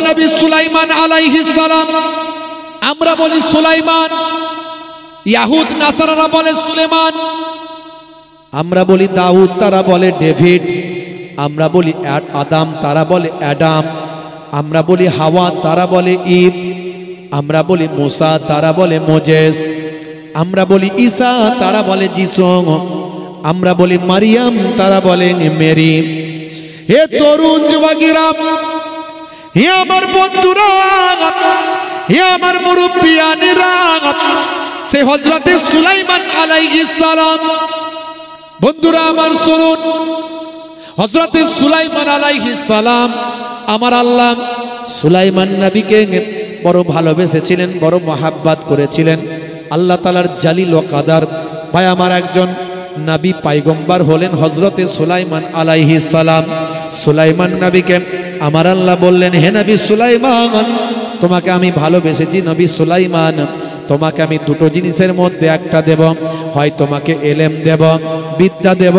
নবী সুলাইমান আলাইহিস সালাম, আমরা বলি সুলাইমান, ইয়াহুদ নাসারারা বলে সুলেমান, আমরা বলি দাউদ, তারা বলে ডেভিড, আমরা বলি আদাম, তারা বলে অ্যাডাম, আমরা বলি হাওয়া, তারা বলে ঈদ, আমরা বলি মুসা, তারা বলে মোজেস, আমরা বলি ঈসা, তারা বলে যিশু, আমরা বলি মারিয়াম, তারা বলে মেরি। হে তরুণ যুবকেরা, হে আমার বন্ধুরা, হে আমার মুরব্বিয়ানেরা, সে হযরতে সুলাইমান আলাইহিস সালাম, বন্ধুরা আমার শুনুন, হযরতে সুলাইমান আলাইহিস সালাম, আমার আল্লাহ সুলাইমান নবীকে বড় ভালোবেসেছিলেন, বড় মহাব্বত করেছিলেন। আল্লাহ তাআলার জালিল ও কাদার ভাই আমার একজন নবী পায়গম্বর হলেন হযরতে সুলাইমান আলাইহিস সালাম। সুলাইমান নবীকে আমার আল্লাহ বললেন, হে নবী সুলাইমান, তোমাকে আমি ভালোবেসেছি নবী সুলাইমান, তোমাকে আমি দুটো জিনিসের মধ্যে একটা দেব, হয় তোমাকে এলেম দেব, বিদ্যা দেব,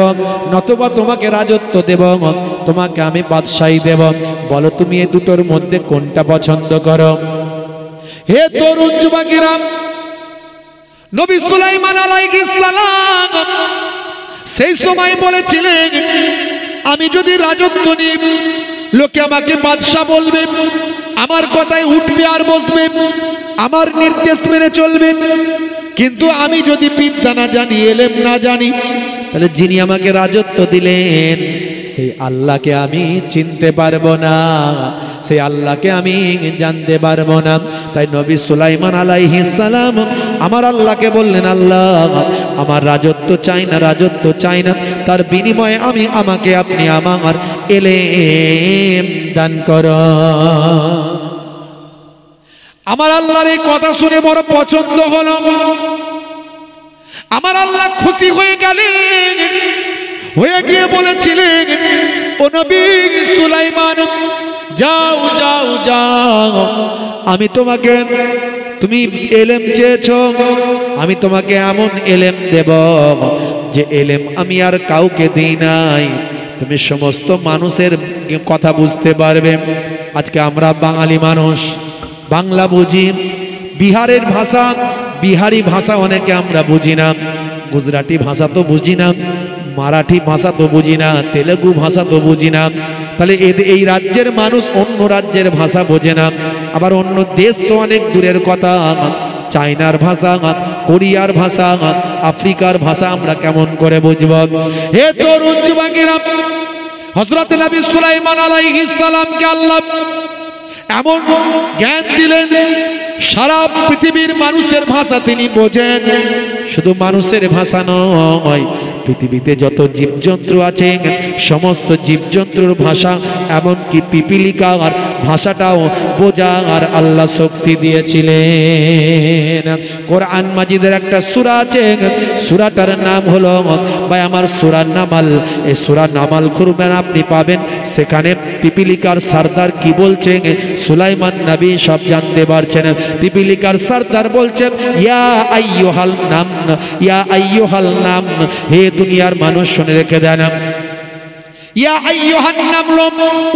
নতুবা তোমাকে রাজত্ব দেব, তোমাকে আমি বাদশাহী দেব, বলো তুমি এই দুটোর মধ্যে কোনটা পছন্দ করো? হে তরুণ যুবকেরা, নবী সুলাইমান আলাইহিস সালাম সেই সময় বলেছিলেন, আমি যদি রাজত্ব নিই, লোকে আমাকে বাদশা বলবে, আমার কথায় উঠবে আর বসবে, আমার নির্দেশ মেনে চলবে। কিন্তু আমি যদি বিদ্যা না জানি, এলেম না জানি, তাহলে যিনি আমাকে রাজত্ব দিলেন সেই আল্লাহকে আমি চিনতে পারবো না, সেই আল্লাহকে আমি জানতে পারবো না। তাই নবী সুলাইমান আলাইহিস সালাম আমার আল্লাহকে বললেন, আল্লাহ আমার রাজত্ব চাই না, রাজত্ব চাই না, তার বিনিময়ে আমাকে আপনি আমার এলেম দান করো। আমার আল্লাহর এই কথা শুনে বড় পছন্দ হলো, আমার আল্লাহ খুশি হয়ে গেলেন, হয়ে গিয়ে বলেছিলেন, ও নবী সুলাইমান, যাও যাও যাও, আমি তোমাকে, তুমি এলেম চেয়েছো, আমি তোমাকে এমন এলেম দেব যে এলেম আমি আর কাউকে দিই নাই, তুমি সমস্ত মানুষের কথা বুঝতে পারবে। আজকে আমরা বাঙালি মানুষ, বাংলা বুঝি, বিহারের ভাষা, বিহারি ভাষা অনেকে আমরা বুঝি না, গুজরাটি ভাষা তো বুঝি না, মারাঠি ভাষা তো বুঝি না, তেলেগু ভাষা তো বুঝি না। তাহলে এই রাজ্যের মানুষ অন্য রাজ্যের ভাষা বোঝে না, আবার অন্য দেশ তো অনেক দূরের কথা, চায়নার ভাষা, কোরিয়ার ভাষা, আফ্রিকার ভাষা আমরা কেমন করে বুঝব? হে তরুণ যুবকেরা, হযরত নবী সুলাইমান আলাইহিস সালামকে আল্লাহ এমন জ্ঞান দিলেন, সারা পৃথিবীর মানুষের ভাষা তিনি বোঝেন। শুধু মানুষের ভাষা নয়, পৃথিবীতে যত জীবজন্তু আছে সমস্ত জীবজন্তুর ভাষা, এমনকি পিপিলিকার ভাষাটাও বোঝার আল্লাহ শক্তি দিয়েছিলেন। কোরআন মাজিদের একটা সূরা আছে, সূরাটার নাম হলো ভাই আমার সূরা নামাল। এই সূরা নামাল খুলবেন আপনি পাবেন, সেখানে পিপিলিকার সরদার কি বলছেন সুলাইমান নবী সব জানতে পারছেন। পিপিলিকার সরদার বলছেন, ইয়া আইয়ুহাল নাম, ইয়া আইয়ুহাল নাম, হে দুনিয়ার মানুষ শুনে রেখে দেন, ইয়া আইয়ুহান নামলু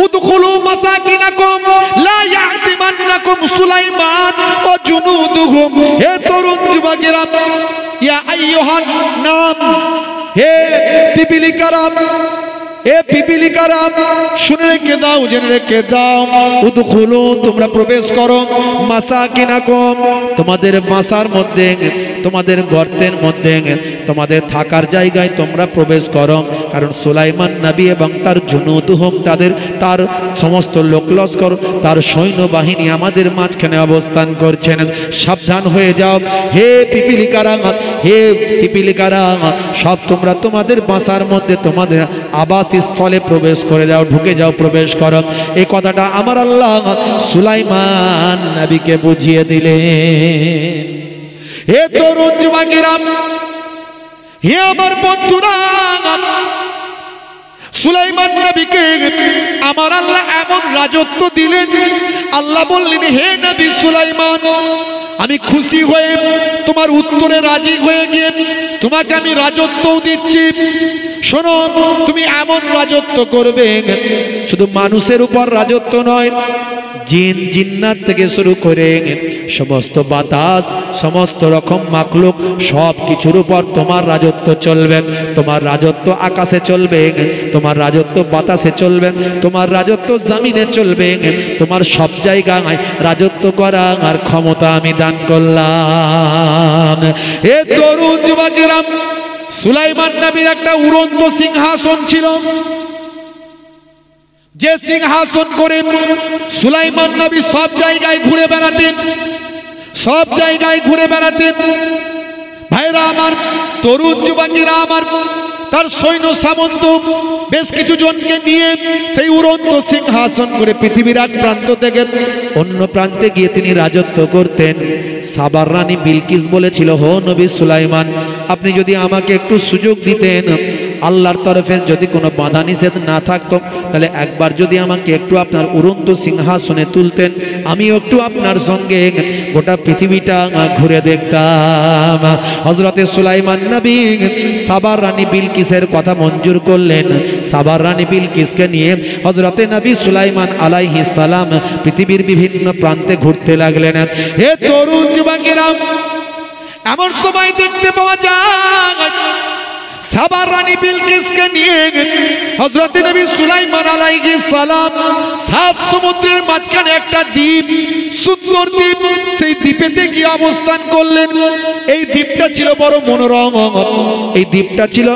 উদখুলু মাসাকিনাকুম লা ইয়াতিমান্নাকুম সুলাইমান ওয়া জুনুদুহুম। হে তরুণ যুবকেরা, ইয়া আইয়ুহান নাম, হে পিপিলিকারা, এ পিপিলিকারা শুনে রেখে দাও, জেনে রেখে দাও, উদখুলু তোমরা প্রবেশ করো, মাসাকিনাকুম তোমাদের বাসার মধ্যে, তোমাদের গর্তের মধ্যে, তোমাদের থাকার জায়গায় তোমরা প্রবেশ করো। কারণ সুলাইমান নবী এবং তার জুনুদুহুম, তার সমস্ত লোকলস্কর, তার সৈন্যবাহিনী আমাদের মাঝখানে অবস্থান করছেন। সাবধান হয়ে যাও হে পিপিলিকারা, হে পিপিলিকারা, সব তোমরা তোমাদের বাসার মধ্যে, তোমাদের আবাস স্থলে প্রবেশ করে যাও, ঢুকে যাও, প্রবেশ করো। এই কথাটা আমার আল্লাহ সুলাইমান নবীকে বুঝিয়ে দিলেন। হে তরুণ যুবকেরা, হে আমার বন্ধুরা, সুলাইমান নবীকে আমার আল্লাহ এমন রাজত্ব দিলেন, আল্লাহ বললেন, হে নবী সুলাইমান, আমি খুশি হয়ে তোমার উত্তরে রাজি হয়ে গিয়ে তোমাকে আমি রাজত্বও দিচ্ছি। শোনো, তুমি এমন রাজত্ব করবে, শুধু মানুষের উপর রাজত্ব নয়, জিন জিন্নাত থেকে শুরু করে সমস্ত বাতাস, সমস্ত রকম মাখলুক, সব কিছুর উপর তোমার রাজত্ব চলবে। তোমার রাজত্ব আকাশে চলবে, তোমার রাজত্ব বাতাসে চলবে, তোমার রাজত্ব জমিনে চলবে। তোমার সব জায়গায় রাজত্ব করার ক্ষমতা আমি দান করলাম। হে তরুণ যুবকেরা, সুলাইমান নবীর একটা উড়ন্ত সিংহাসন ছিল, যে সিংহাসন করে সুলাইমান নবী সব জায়গায় ঘুরে বেড়াতেন, সব জায়গায় ঘুরে বেড়াতেন। ভাইরা আমার, তরুণ যুবকেরা আমার, তার সৈন্য সামন্ত বেশ কিছু জনকে নিয়ে সেই উড়ন্ত সিংহাসন করে পৃথিবীর এক প্রান্ত থেকে অন্য প্রান্তে গিয়ে তিনি রাজত্ব করতেন। সাবার রানী বিলকিস বলেছিল, হো নবী সুলাইমান, আপনি যদি আমাকে একটু সুযোগ দিতেন, আল্লাহর তরফের যদি কোনো বাধা নিষেধ না থাকতো, তাহলে একবার যদি আমাকে একটু আপনার উড়ন্ত সিংহাসনে তুলতেন, আমি একটু আপনার সঙ্গে গোটা পৃথিবীটা ঘুরে দেখতাম। হযরতে সুলাইমান নবী সাবার রানী বিলকিসের কথা মঞ্জুর করলেন। সাবার রানী বিলকিসকে নিয়ে হযরতে নবী সুলাইমান আলাইহিস সালাম পৃথিবীর বিভিন্ন প্রান্তে ঘুরতে লাগলেন। হে তরুণ যুবকেরা, এমন সময় দেখতে পাওয়া যায় সাবার রানী বিলকিসকে নিয়ে হযরত নবী সুলাইমান আলাইহিস সালাম সাত সমুদ্রের মাঝখানে একটা দ্বীপ, সুন্দর দ্বীপ, সেই দ্বীপেতে গিয়ে অবস্থান করলেন। এই দ্বীপটা ছিল বড় মনোরম, এই দ্বীপটা ছিল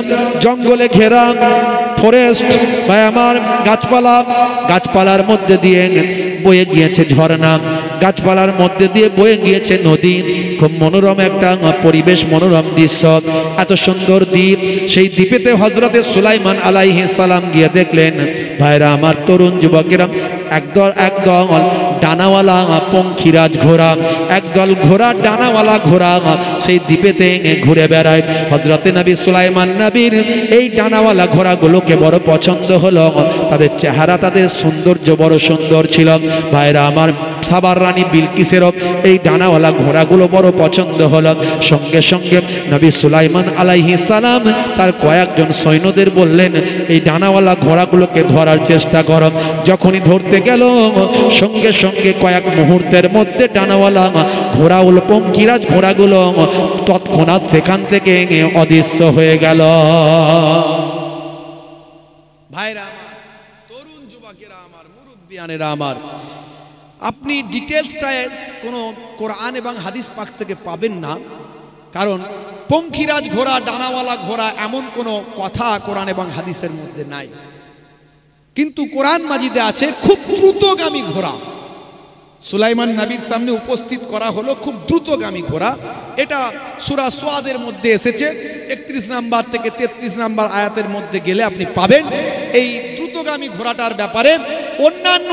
জঙ্গলে ঘেরা, ফরেস্ট বা আমার গাছপালা, গাছপালার মধ্যে দিয়ে বয়ে গিয়েছে ঝর্ণা, গাছপালার মধ্যে দিয়ে বয়ে গিয়েছে নদী। খুব মনোরম একটা পরিবেশ, মনোরম দৃশ্য, এত সুন্দর দ্বীপ। সেই দ্বীপেতে হযরতে সুলাইমান আলাইহিস সালাম গিয়ে দেখলেন, ভাইরা আমার, তরুণ যুবকেরা, একদল ডানাওয়ালা পঙ্খিরাজ ঘোড়া, একদল ঘোড়া, ডানাওয়ালা ঘোড়া সেই দ্বীপেতে ঘুরে বেড়ায়। হযরতে নবী সুলাইমান নবীর এই ডানাওয়ালা ঘোড়াগুলোকে বড় পছন্দ হলো, তাদের চেহারা, তাদের সৌন্দর্য বড় সুন্দর ছিল। ভাইরা আমার, সাবার রানী বিলকিসেরও এই ডানাওয়ালা ঘোড়াগুলো বড় পছন্দ হলো। সঙ্গে সঙ্গে নবী সুলাইমান আলাইহিস সালাম তার কয়েকজন সৈন্যদের বললেন, এই ডানাওয়ালা ঘোড়াগুলোকে ধরার চেষ্টা করো। যখনই ধরতে গেল, সঙ্গে সঙ্গে কয়েক মুহূর্তের মধ্যে ডানাওয়ালা ঘোড়াগুলো, পঙ্খিরাজ ঘোড়াগুলো তৎক্ষণাৎ সেখান থেকে অদৃশ্য হয়ে গেল। ভাইরা আমার, তরুণ যুবকেরা আমার, মুরব্বিয়ানেরা আমার, আপনি ডিটেলসটায় কোনো কোরআন এবং হাদিস পাক থেকে পাবেন না, কারণ পঙ্খিরাজ ঘোড়া, ডানাওয়ালা ঘোড়া এমন কোনো কথা কোরআন এবং হাদিসের মধ্যে নাই। কিন্তু কোরআন মাজিদে আছে খুব দ্রুতগামী ঘোড়া। সুলাইমান নবীর সামনে উপস্থিত করা হলো খুব দ্রুতগামী ঘোড়া। এটা সূরা সুয়াদের মধ্যে এসেছে, 31 নাম্বার থেকে 33 নাম্বার আয়াতের মধ্যে গেলে আপনি পাবেন এই দ্রুতগামী ঘোড়াটার ব্যাপারে। অন্যান্য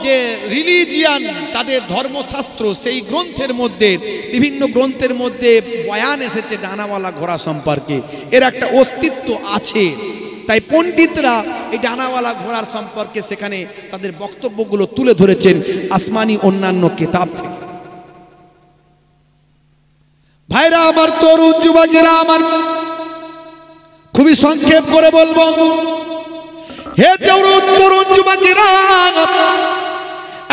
যে রিলিজিয়ান, তাদের ধর্মশাস্ত্র, সেই গ্রন্থের মধ্যে, বিভিন্ন গ্রন্থের মধ্যে বয়ান এসেছে ডানাওয়ালা ঘোড়া সম্পর্কে, এর একটা অস্তিত্ব আছে। তাই পণ্ডিতরা এই ডানাওয়ালা ঘোড়ার সম্পর্কে সেখানে তাদের বক্তব্যগুলো তুলে ধরেছেন আসমানি অন্যান্য কিতাব থেকে। ভাইরা আমার, তরুণ যুবকেরা আমার, খুবই সংক্ষেপ করে বলবো, হে তরুণ যুবকেরা,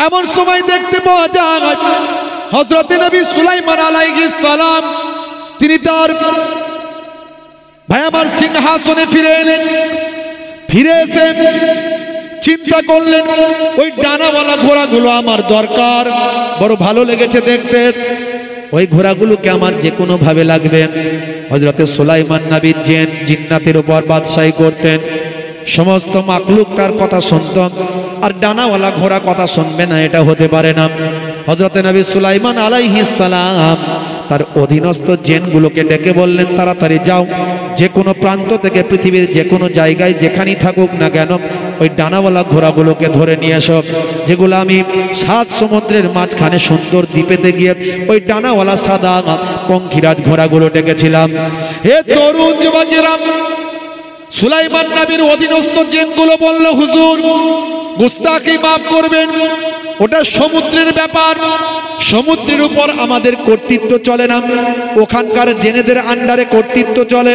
এমন সময় দেখতে পাওয়া যায় হযরত নবী সুলাইমান আলাইহিস সালাম তিনি তার ভাই আমার সিংহাসনে ফিরে এলেন। ফিরে এসে চিন্তা করলেন, ওই ডানাওয়ালা ঘোড়াগুলো আমার দরকার, বড় ভালো লেগেছে দেখতে, ওই ঘোড়াগুলোকে আমার যে কোনো ভাবে লাগবে। হযরতে সুলাইমান নবী জিন্নাতের উপর বাদশাহী করতেন, সমস্ত মাখলুক তার কথা শুনত, আর ডানাওয়ালা ঘোড়া কথা শুনবে না, এটা হতে পারে না। হযরতে নবী সুলাইমান আলাইহিস সালাম তার অধীনস্থ জিনগুলোকে ডেকে বললেন, তাড়াতাড়ি যাও, যে কোনো প্রান্ত থেকে পৃথিবীর যে কোনো জায়গায় যেখানেই থাকুক না কেন, ওই ডানাওয়ালা ঘোড়াগুলোকে ধরে নিয়ে এসো, যেগুলো আমি সাত সমুদ্রের মাঝখানে সুন্দর দ্বীপেতে গিয়ে ওই ডানাওয়ালা সাদা পঙ্খিরাজ ঘোড়াগুলো ডেকেছিলাম। হে তরুণ যুবকেরা, সুলাইমান নবীর অধীনস্থ জিনগুলো বলল, হুজুর, গুস্তাখি মাফ করবেন, ওটা সমুদ্রের ব্যাপার, সমুদ্রের উপর আমাদের কর্তৃত্ব চলে না, ওখানকার জেনেদের আন্ডারে কর্তৃত্ব চলে।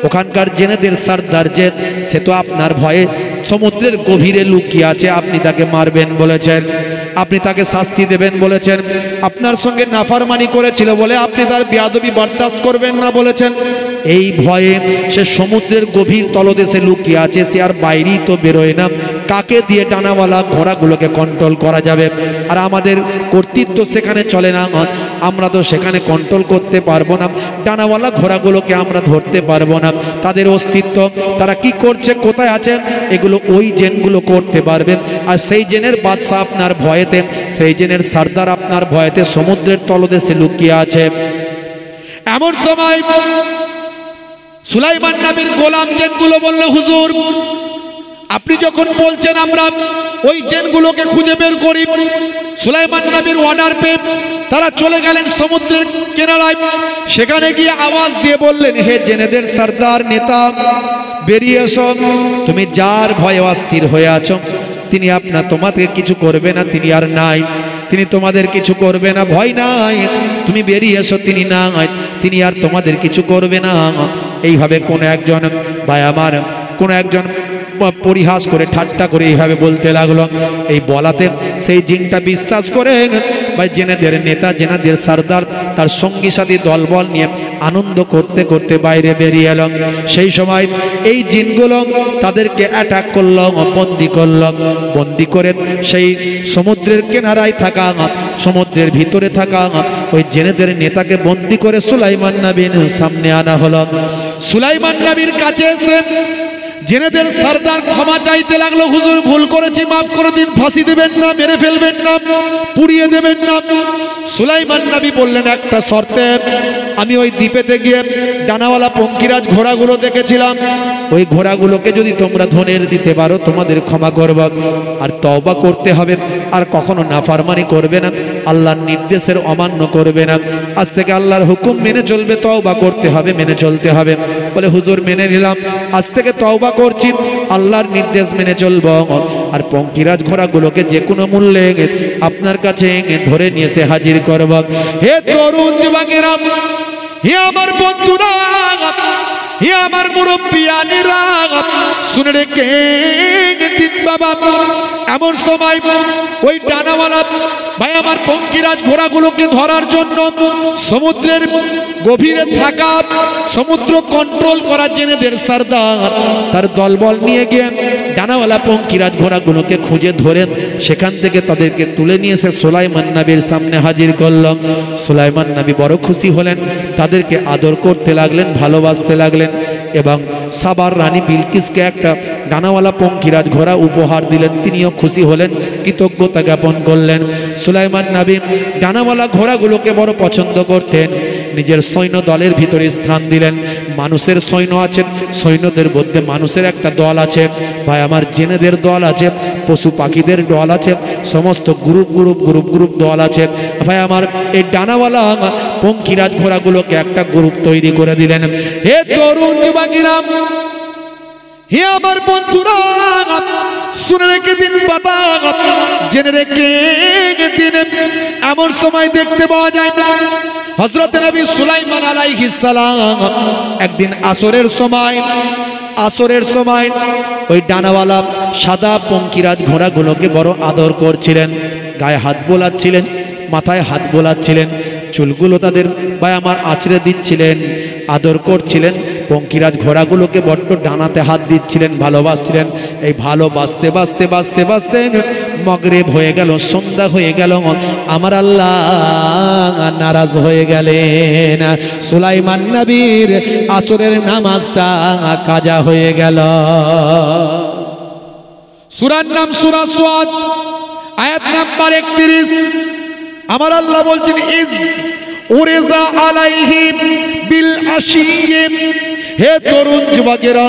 ওখানকার জেনেদের সর্দার যে, সে তো আপনার ভয়ে সমুদ্রের গভীরে লুকিয়ে আছে, আপনি তাকে মারবেন বলেছেন, আপনি তাকে শাস্তি দেবেন বলেছেন, আপনার সঙ্গে নাফরমানি করেছিল বলে আপনি তার বেয়াদবি বরদাস্ত করবেন না বলেছেন। এই ভয়ে সে সমুদ্রের গভীর তলদেশে লুকিয়ে আছে, সে আর বাইরেই তো বেরোয় না। কাকে দিয়ে ডানাওয়ালা ঘোড়াগুলোকে কন্ট্রোল করা যাবে? আর আমাদের কর্তৃত্ব সেখানে চলে না, আমরা তো সেখানে কন্ট্রোল করতে পারবো না, ডানাওয়ালা ঘোড়াগুলোকে আমরা ধরতে পারবো না। তাদের অস্তিত্ব, তারা কি করছে, কোথায় আছে, এগুলো ওই জেনগুলো করতে পারবে। আর সেই জেনের বাদশা আপনার ভয়েতে, সেই জেনের সর্দার আপনার ভয়েতে সমুদ্রের তলদেশে লুকিয়ে আছে। এমন সময় সুলাইমান নবীর গোলাম জেনগুলো বলল, হুজুর আপনি যখন বলছেন আমরা ওই জেনগুলোকে খুঁজে বের করি। সুলাইমান নবীর অর্ডার পেয়ে তারা চলে গেলেন সমুদ্রের কিনারায়। সেখানে গিয়ে আওয়াজ দিয়ে বললেন, হে জেনেদের সর্দার নেতা, বেরিয়ে এসো। তুমি যার ভয়ে অস্থির হয়ে আছো, তিনি তোমাদের কিছু করবে না, তিনি আর নাই, তিনি তোমাদের কিছু করবে না, ভয় নাই, তুমি বেরিয়ে এসো, তিনি নাই, তিনি আর তোমাদের কিছু করবে না। এইভাবে কোনো একজন ভাই আমার, কোনো একজন পরিহাস করে ঠাট্টা করে এইভাবে বলতে লাগলো। এই বলাতে সেই জিনটা বিশ্বাস করে ভাই জেনেদের নেতা, জেনেদের সর্দার তার সঙ্গী সাথী দলবল নিয়ে আনন্দ করতে করতে বাইরে বেরিয়ে এল। সেই সময় এই জিনগুলো তাদেরকে অ্যাটাক করলো, বন্দি করলো। বন্দি করে সেই সমুদ্রের কিনারায় থাকা, সমুদ্রের ভিতরে থাকা ওই জেনেদের নেতাকে বন্দি করে সুলাইমান নবীর সামনে আনা হলো। সুলাইমান নবীর কাছে এসে জেনেদের সর্দার ক্ষমা চাইতে লাগলো, হুজুর ভুল করেছি, মাফ করে দিন, ফাঁসি দেবেন না, মেরে ফেলবেন না, পুড়িয়ে দেবেন না। সুলাইমান নবী বললেন, একটা শর্তে, আমি ওই দ্বীপেতে গিয়ে ডানাওয়ালা পঙ্কিরাজ ঘোড়াগুলো দেখেছিলাম, ওই ঘোড়াগুলোকে যদি তোমরা ধনের দিতে পারো তোমাদের ক্ষমা করব। আর তওবা করতে হবে, আর কখনো নাফরমানি করবে না, আল্লাহর নির্দেশের অমান্য করবে না, আজ থেকে আল্লাহর হুকুম মেনে চলবে, তওবা করতে হবে, মেনে চলতে হবে। বলে হুজুর মেনে নিলাম, আজ থেকে তওবা করছি, আল্লাহর নির্দেশ মেনে চলব, আর পঙ্কিরাজ ঘোড়াগুলোকে যে কোনো মূল্যে আপনার কাছে ধরে নিয়ে এসে হাজির করব। হে তরুণ যুবকেরা, হে আমার বন্ধুরা, হে আমার মুরব্বিয়ানেরা, শুনে রেখে দিন বাবা। এমন সময় ওই ডানাওয়ালা ভাই আমার পঙ্কিরাজ ঘোড়াগুলোকে ধরার জন্য সমুদ্রের গভীরে থাকা, সমুদ্র কন্ট্রোল করার জেনেদের সর্দার তার দলবল নিয়ে গিয়ে ডানাওয়ালা পঙ্কিরাজ ঘোড়াগুলোকে খুঁজে ধরে সেখান থেকে তাদেরকে তুলে নিয়ে এসে সুলাইমান নবীর সামনে হাজির করলাম। সুলাইমান নবী বড় খুশি হলেন, তাদেরকে আদর করতে লাগলেন, ভালোবাসতে লাগলেন, এবং সাবার রানী বিলকিসকে একটা ডানাওয়ালা পঙ্কিরাজ ঘোড়া উপহার দিলেন। তিনিও খুশি হলেন, কৃতজ্ঞতা জ্ঞাপন করলেন। সুলাইমান নবী ডানাওয়ালা ঘোড়াগুলোকে বড় পছন্দ করতেন, নিজের সৈন্য দলের ভিতরে স্থান দিলেন। মানুষের সৈন্য আছে, সৈন্যদের মধ্যে মানুষের একটা দল আছে ভাই আমার, জেনেদের দল আছে, পশু পাখিদের দল আছে, সমস্ত গ্রুপ গ্রুপ গ্রুপ গ্রুপ দল আছে ভাই আমার। এই ডানাওয়ালা পঙ্কিরাজ ঘোড়াগুলোকে একটা গ্রুপ তৈরি করে দিলেন। হে তরুণ যুবকেরা, হে আমার বন্ধুরা, শুনে রেখে দিন বাবা, জেনে রেখে দিন। এমন সময় দেখতে পাওয়া যায় না হযরত নবী সুলাইমান আলাইহিস সালাম একদিন আসরের সময় ওই ডানাওয়ালা সাদা পঙ্কিরাজ ঘোড়াগুলোকে বড় আদর করছিলেন, গায়ে হাত বোলাচ্ছিলেন, মাথায় হাত বোলাচ্ছিলেন, চুলগুলো তাদের ভাই আমার আঁচড়ে দিচ্ছিলেন, আদর করছিলেন। পঙ্কিরাজ ঘোড়াগুলোকে বড্ড ডানাতে হাত দিচ্ছিলেন, ভালোবাসছিলেন। এই ভালোবাসতে বাসতে বাসতে বাসতে মগরিব হয়ে গেল, সন্ধ্যা হয়ে গেল, আমার আল্লাহ নারাজ হয়ে গেলেন। সুলাইমান নবীর আসরের নামাজটা কাজা হয়ে গেল। সূরার নাম সূরা সাদ, আয়াত নাম্বার 31। আমার আল্লাহ বলছেন, ইজ উরিজা আলাইহিম বিল আশিয়্যি। হে তরুণ যুবকেরা,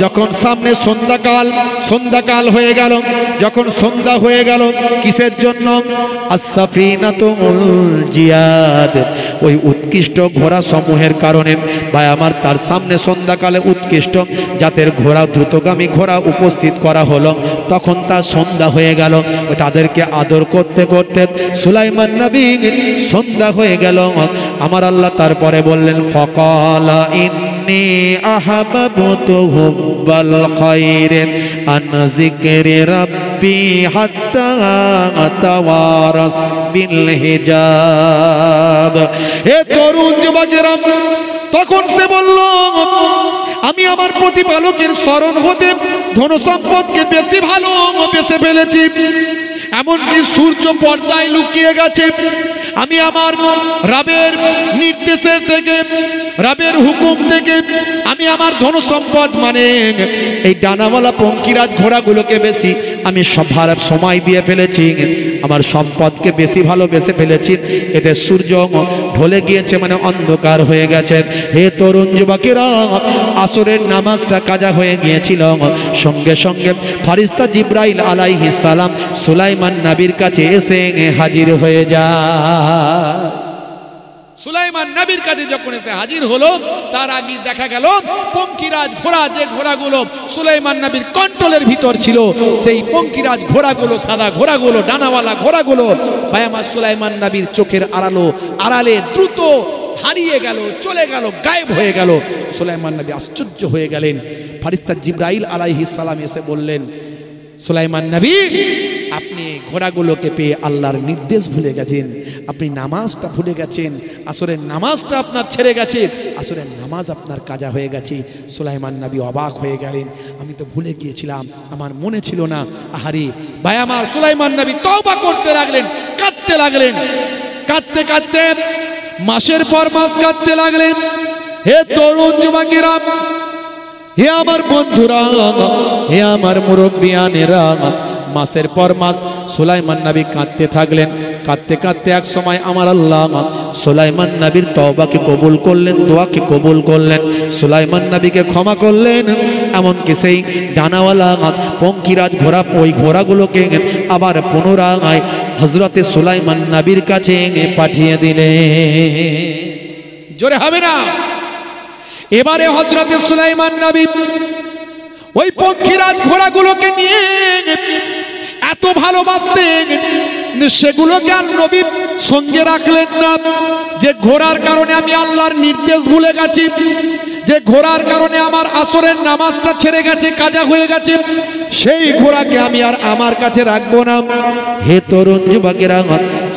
যখন সামনে সন্ধ্যাকাল হয়ে গেল, যখন সন্ধ্যা হয়ে গেল, কিসের জন্য? আস-সাফিনাতুল জিয়াদ, ওই উৎকৃষ্ট ঘোড়া সমূহের কারণে ভাই আমার তার সামনে সন্ধ্যাকালে উৎকৃষ্ট জাতের ঘোড়া, দ্রুতগামী ঘোড়া উপস্থিত করা হলো। তখন তার সন্ধ্যা হয়ে গেল। তাদেরকে আদর করতে করতে সুলাইমান নবী সন্ধ্যা হয়ে গেল। আমার আল্লাহ তারপরে বললেন, ফাকালা ইন্নী আহাবাবতু হুব্বাল খায়রি আন যিকরি রাব্বি হাত্তা তাওয়ারাস বিল হিজাব। হে তরুণ যুবকেরা, তখন সে বলল, আমি আমার প্রতিপালকের স্মরণ হতে ধন সম্পদকে বেশি ভালো বেছে ফেলেছি। এমনকি সূর্য পর্দায় লুকিয়ে গেছে। আমি আমার রবের নির্দেশের থেকে, রবের হুকুম থেকে আমি আমার ধন সম্পদ মানে এই ডানাওয়ালা পঙ্কিরাজ ঘোড়াগুলোকে বেশি আমি সময় দিয়ে ফেলেছি। আমার সম্পদকে বেশি ভালোবেসে ফেলেছি। এতে সূর্য ঢলে গিয়েছে, মানে অন্ধকার হয়ে গেছে। হে তরুণ যুবকেরা, আসরের নামাজটা কাজা হয়ে গিয়েছিল। সঙ্গে সঙ্গে ফারিস্তা জিব্রাইল আলাইহিস সালাম সুলাইমান নবীর কাছে এসে হাজির হয়ে যায়। সুলাইমান নবীর কাছে যখন এসে হাজির হলো, তার আগে দেখা গেল পঙ্কিরাজ ঘোড়া, যে ঘোড়াগুলো সুলাইমান নবীর কন্ট্রোলের ভিতর ছিল, সেই পঙ্কিরাজ ঘোড়াগুলো, সাদা ঘোড়াগুলো, ডানাওয়ালা ঘোড়াগুলো ভাই আমার সুলাইমান নবীর চোখের আড়ালে দ্রুত হারিয়ে গেল, চলে গেল, গায়েব হয়ে গেল। সুলাইমান নবী আশ্চর্য হয়ে গেলেন। ফারিস্তা জিব্রাইল আলাইহিস সালাম এসে বললেন, সুলাইমান নবী, আপনি ঘোড়াগুলোকে পেয়ে আল্লাহর নির্দেশ ভুলে গেছেন, আপনি নামাজটা ভুলে গেছেন, আসরের নামাজটা আপনার ছেড়ে গেছে, আসরের নামাজ আপনার কাজা হয়ে গেছে। সুলাইমান নবী অবাক হয়ে গেলেন, আমি তো ভুলে গিয়েছিলাম, আমার মনে ছিল না। আহারে ভাই আমার, সুলাইমান নবী তওবা করতে লাগলেন, কাঁদতে লাগলেন। কাঁদতে কাঁদতে মাসের পর মাস কাঁদতে লাগলেন। হে তরুণ যুবকেরা, হে আমার বন্ধুরা, হে আমার মুরব্বিয়ানেরা, মাসের পর মাস সুলাইমান নবী কাঁদতে থাকলেন। কাঁদতে কাঁদতে এক সময় আমার আল্লাহ সুলাইমান নবীর তওবাকে কবুল করলেন, দোয়াকে কবুল করলেন, সুলাইমান নবীকে ক্ষমা করলেন। এমনকি সেই ডানাওয়ালা পঙ্কিরাজ ঘোড়া, ওই ঘোড়াগুলোকে আবার পুনরায় হযরতে সুলাইমান নবীর কাছে পাঠিয়ে দিলেন। জোরে হবে না? এবারে হযরতে সুলাইমান নবী ওই পঙ্কিরাজ ঘোড়াগুলোকে নিয়ে এত ভালোবাসতেন, সেগুলোকে আর নবী সঙ্গে রাখলেন না। যে ঘোড়ার কারণে আমি আল্লাহর নির্দেশ ভুলে গেছি, যে ঘোড়ার কারণে আমার আসরের নামাজটা ছেড়ে গেছে, কাজা হয়ে গেছে, সেই ঘোড়াকে আমি আর আমার কাছে রাখবো না। হে তরুণ যুবকেরা,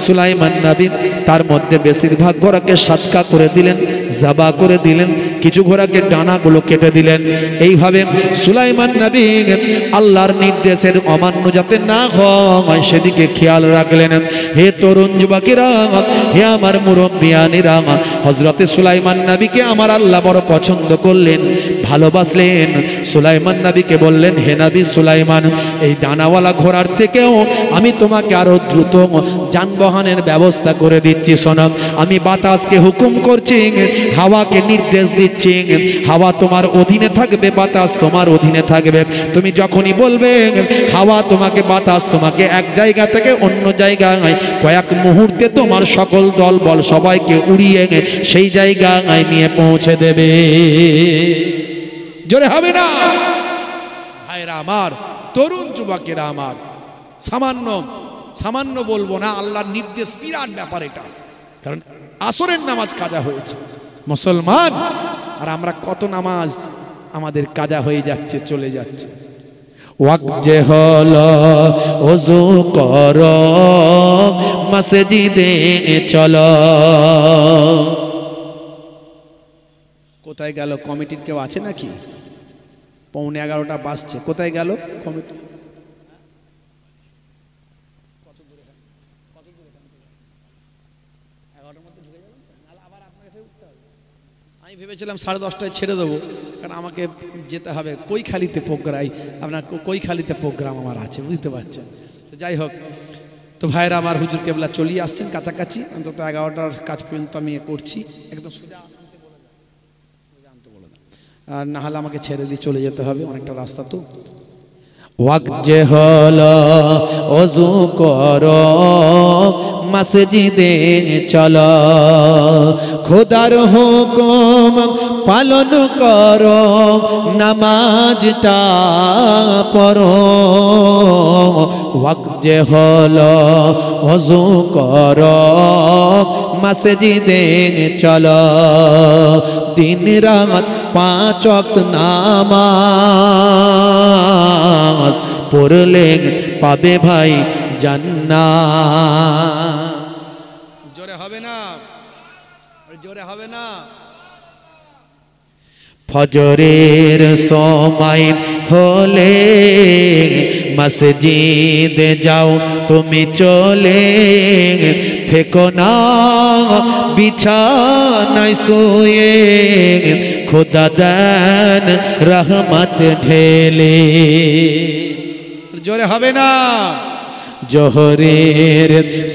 সুলাইমান নবী তার মধ্যে বেশিরভাগ ঘোড়াকে সাতকা করে দিলেন, জাবা করে দিলেন, কিছু ঘোড়াকে ডানাগুলো কেটে দিলেন। এইভাবে সুলাইমান নবী আল্লাহর নির্দেশের অমান্য যাতে না হয় সেদিকে খেয়াল রাখলেন। হে তরুণ যুবকেরা, হে আমার মুরব্বিয়ানেরা, হযরতে সুলাইমান নবীকে আমার আল্লাহ বড় পছন্দ করলেন, ভালোবাসলেন। সুলাইমান নবীকে বললেন, হে নবী সুলাইমান, এই ডানাওয়ালা ঘোড়ার থেকেও আমি তোমাকে আরো দ্রুত যানবাহনের ব্যবস্থা করে দিচ্ছি। শোনো, আমি বাতাসকে হুকুম করছি, হাওয়াকে নির্দেশ দিচ্ছি, হাওয়া তোমার অধীনে থাকবে, বাতাস তোমার অধীনে থাকবে। তুমি যখনই বলবে, হাওয়া তোমাকে, বাতাস তোমাকে এক জায়গা থেকে অন্য জায়গায় কয়েক মুহূর্তে তোমার সকল দল বল সবাইকে উড়িয়ে সেই জায়গায় নিয়ে পৌঁছে দেবে। জোরে হবে না? ভাইরা আমার, তরুণ যুবকেরা আমার, সামান্য বলবো না, আল্লাহর নির্দেশ বিরাট ব্যাপার এটা। কারণ আসরের নামাজ কাজা হয়েছে মুসলমান, আর আমরা কত নামাজ আমাদের কাজা হয়ে যাচ্ছে, চলে যাচ্ছে। ওয়াক্ত যে হলো ওযু করো, মসজিদে চলো। কোথায় গেল কমিটির কেউ আছে নাকি? 11:15 বাজছে, কোথায় গেল কমিটি? আমি ভেবেছিলাম 10:30টায় ছেড়ে দেবো, কারণ আমাকে যেতে হবে কৈখালিতে প্রোগ্রাম, আপনার কৈখালিতে প্রোগ্রাম আমার আছে, বুঝতে পারছেন। তো যাই হোক, তো ভাইরা আমার, হুজুর কেবলা চলিয়ে আসছেন কাছাকাছি, অন্তত 11টার কাজ পর্যন্ত আমি করছি। একদম সোজা আনতে বলে দেন, আর না হলে আমাকে ছেড়ে দিয়ে চলে যেতে হবে, অনেকটা রাস্তা তো। ওয়াক্ত যে হলো ওযু করো, মসজিদে চলো, খোদার হুকুম পালন করো নামাজটা পড়ো ওয়াক্ত যে হলো ওযু করো মসজিদে চলো দিন রাত 5 ওয়াক্ত নামাজ পড়লে পাবে ভাই জান্নাত জোরে হবে না জোরে হবে না ফজরের সময় হলে মসজিদে যাও তুমি চলে থেকো না বিছানায় শুয়ে খোদা দেন রহমত ঢেলে জোরে হবে না জোহরের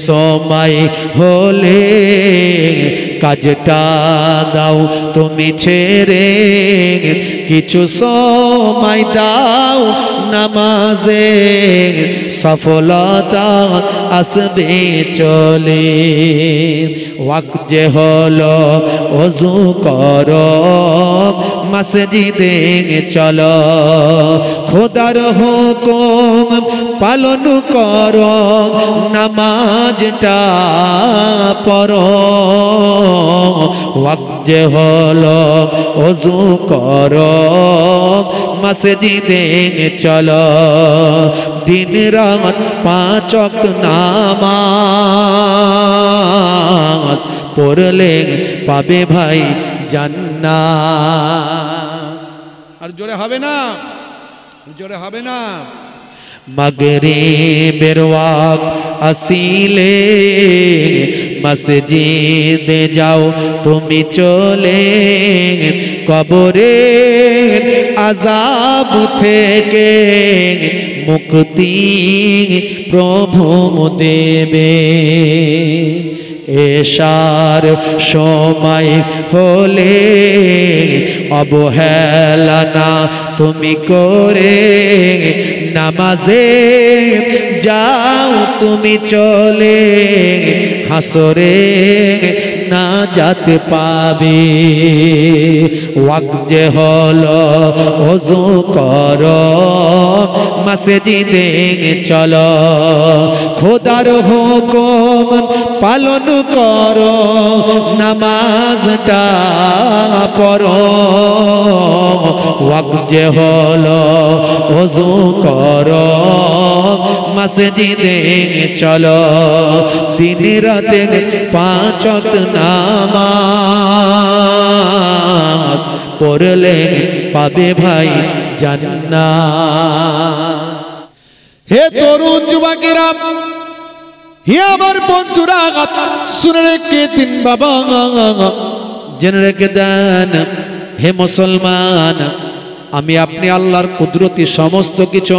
সময় হলে কাজটা দাও তুমি ছেড়ে কিছু সময় দাও নামাজে সফলতা আসবে চলে ওয়াক্ত যে হলো ওযু করো মসজিদে চলো খোদার হুকুম পালন করো নামাজটা পড়ো ওয়াক্ত যে হলো ওযু করো মসজিদে চলো দিন রাত 5 ওয়াক্ত নামাজ পড়লে পাবে ভাই জান্নাত আর জোরে হবে না জোরে হবে না মাগরিবের ওয়াক্ত আসিলে মসজিদে যাও তুমি চলে কবরের আযাব থেকে মুক্তি প্রভু দেবে এশার সময় হলে অবহেলা না তুমি করে নামাজে যাও তুমি চলে হাসরে না যেতে পাবে ওয়াক্ত যে হলো ওযু করো মসজিদে চলো খোদার হুকুম পালন করো নামাজটা পড়ো ওয়াক্ত যে হলো ওযু করো মসজিদে চলো দিন রাতে 5 ওয়াক্ত নামাজ পড়লে পাবে ভাই জান্নাত হে তরুণ যুবকেরা হে আমার বন্ধুরা শুনে রেখে দিন বাবা জেনে রেখে দেন হে মুসলমান আমি আপনি আল্লাহর কুদরতি সমস্ত কিছু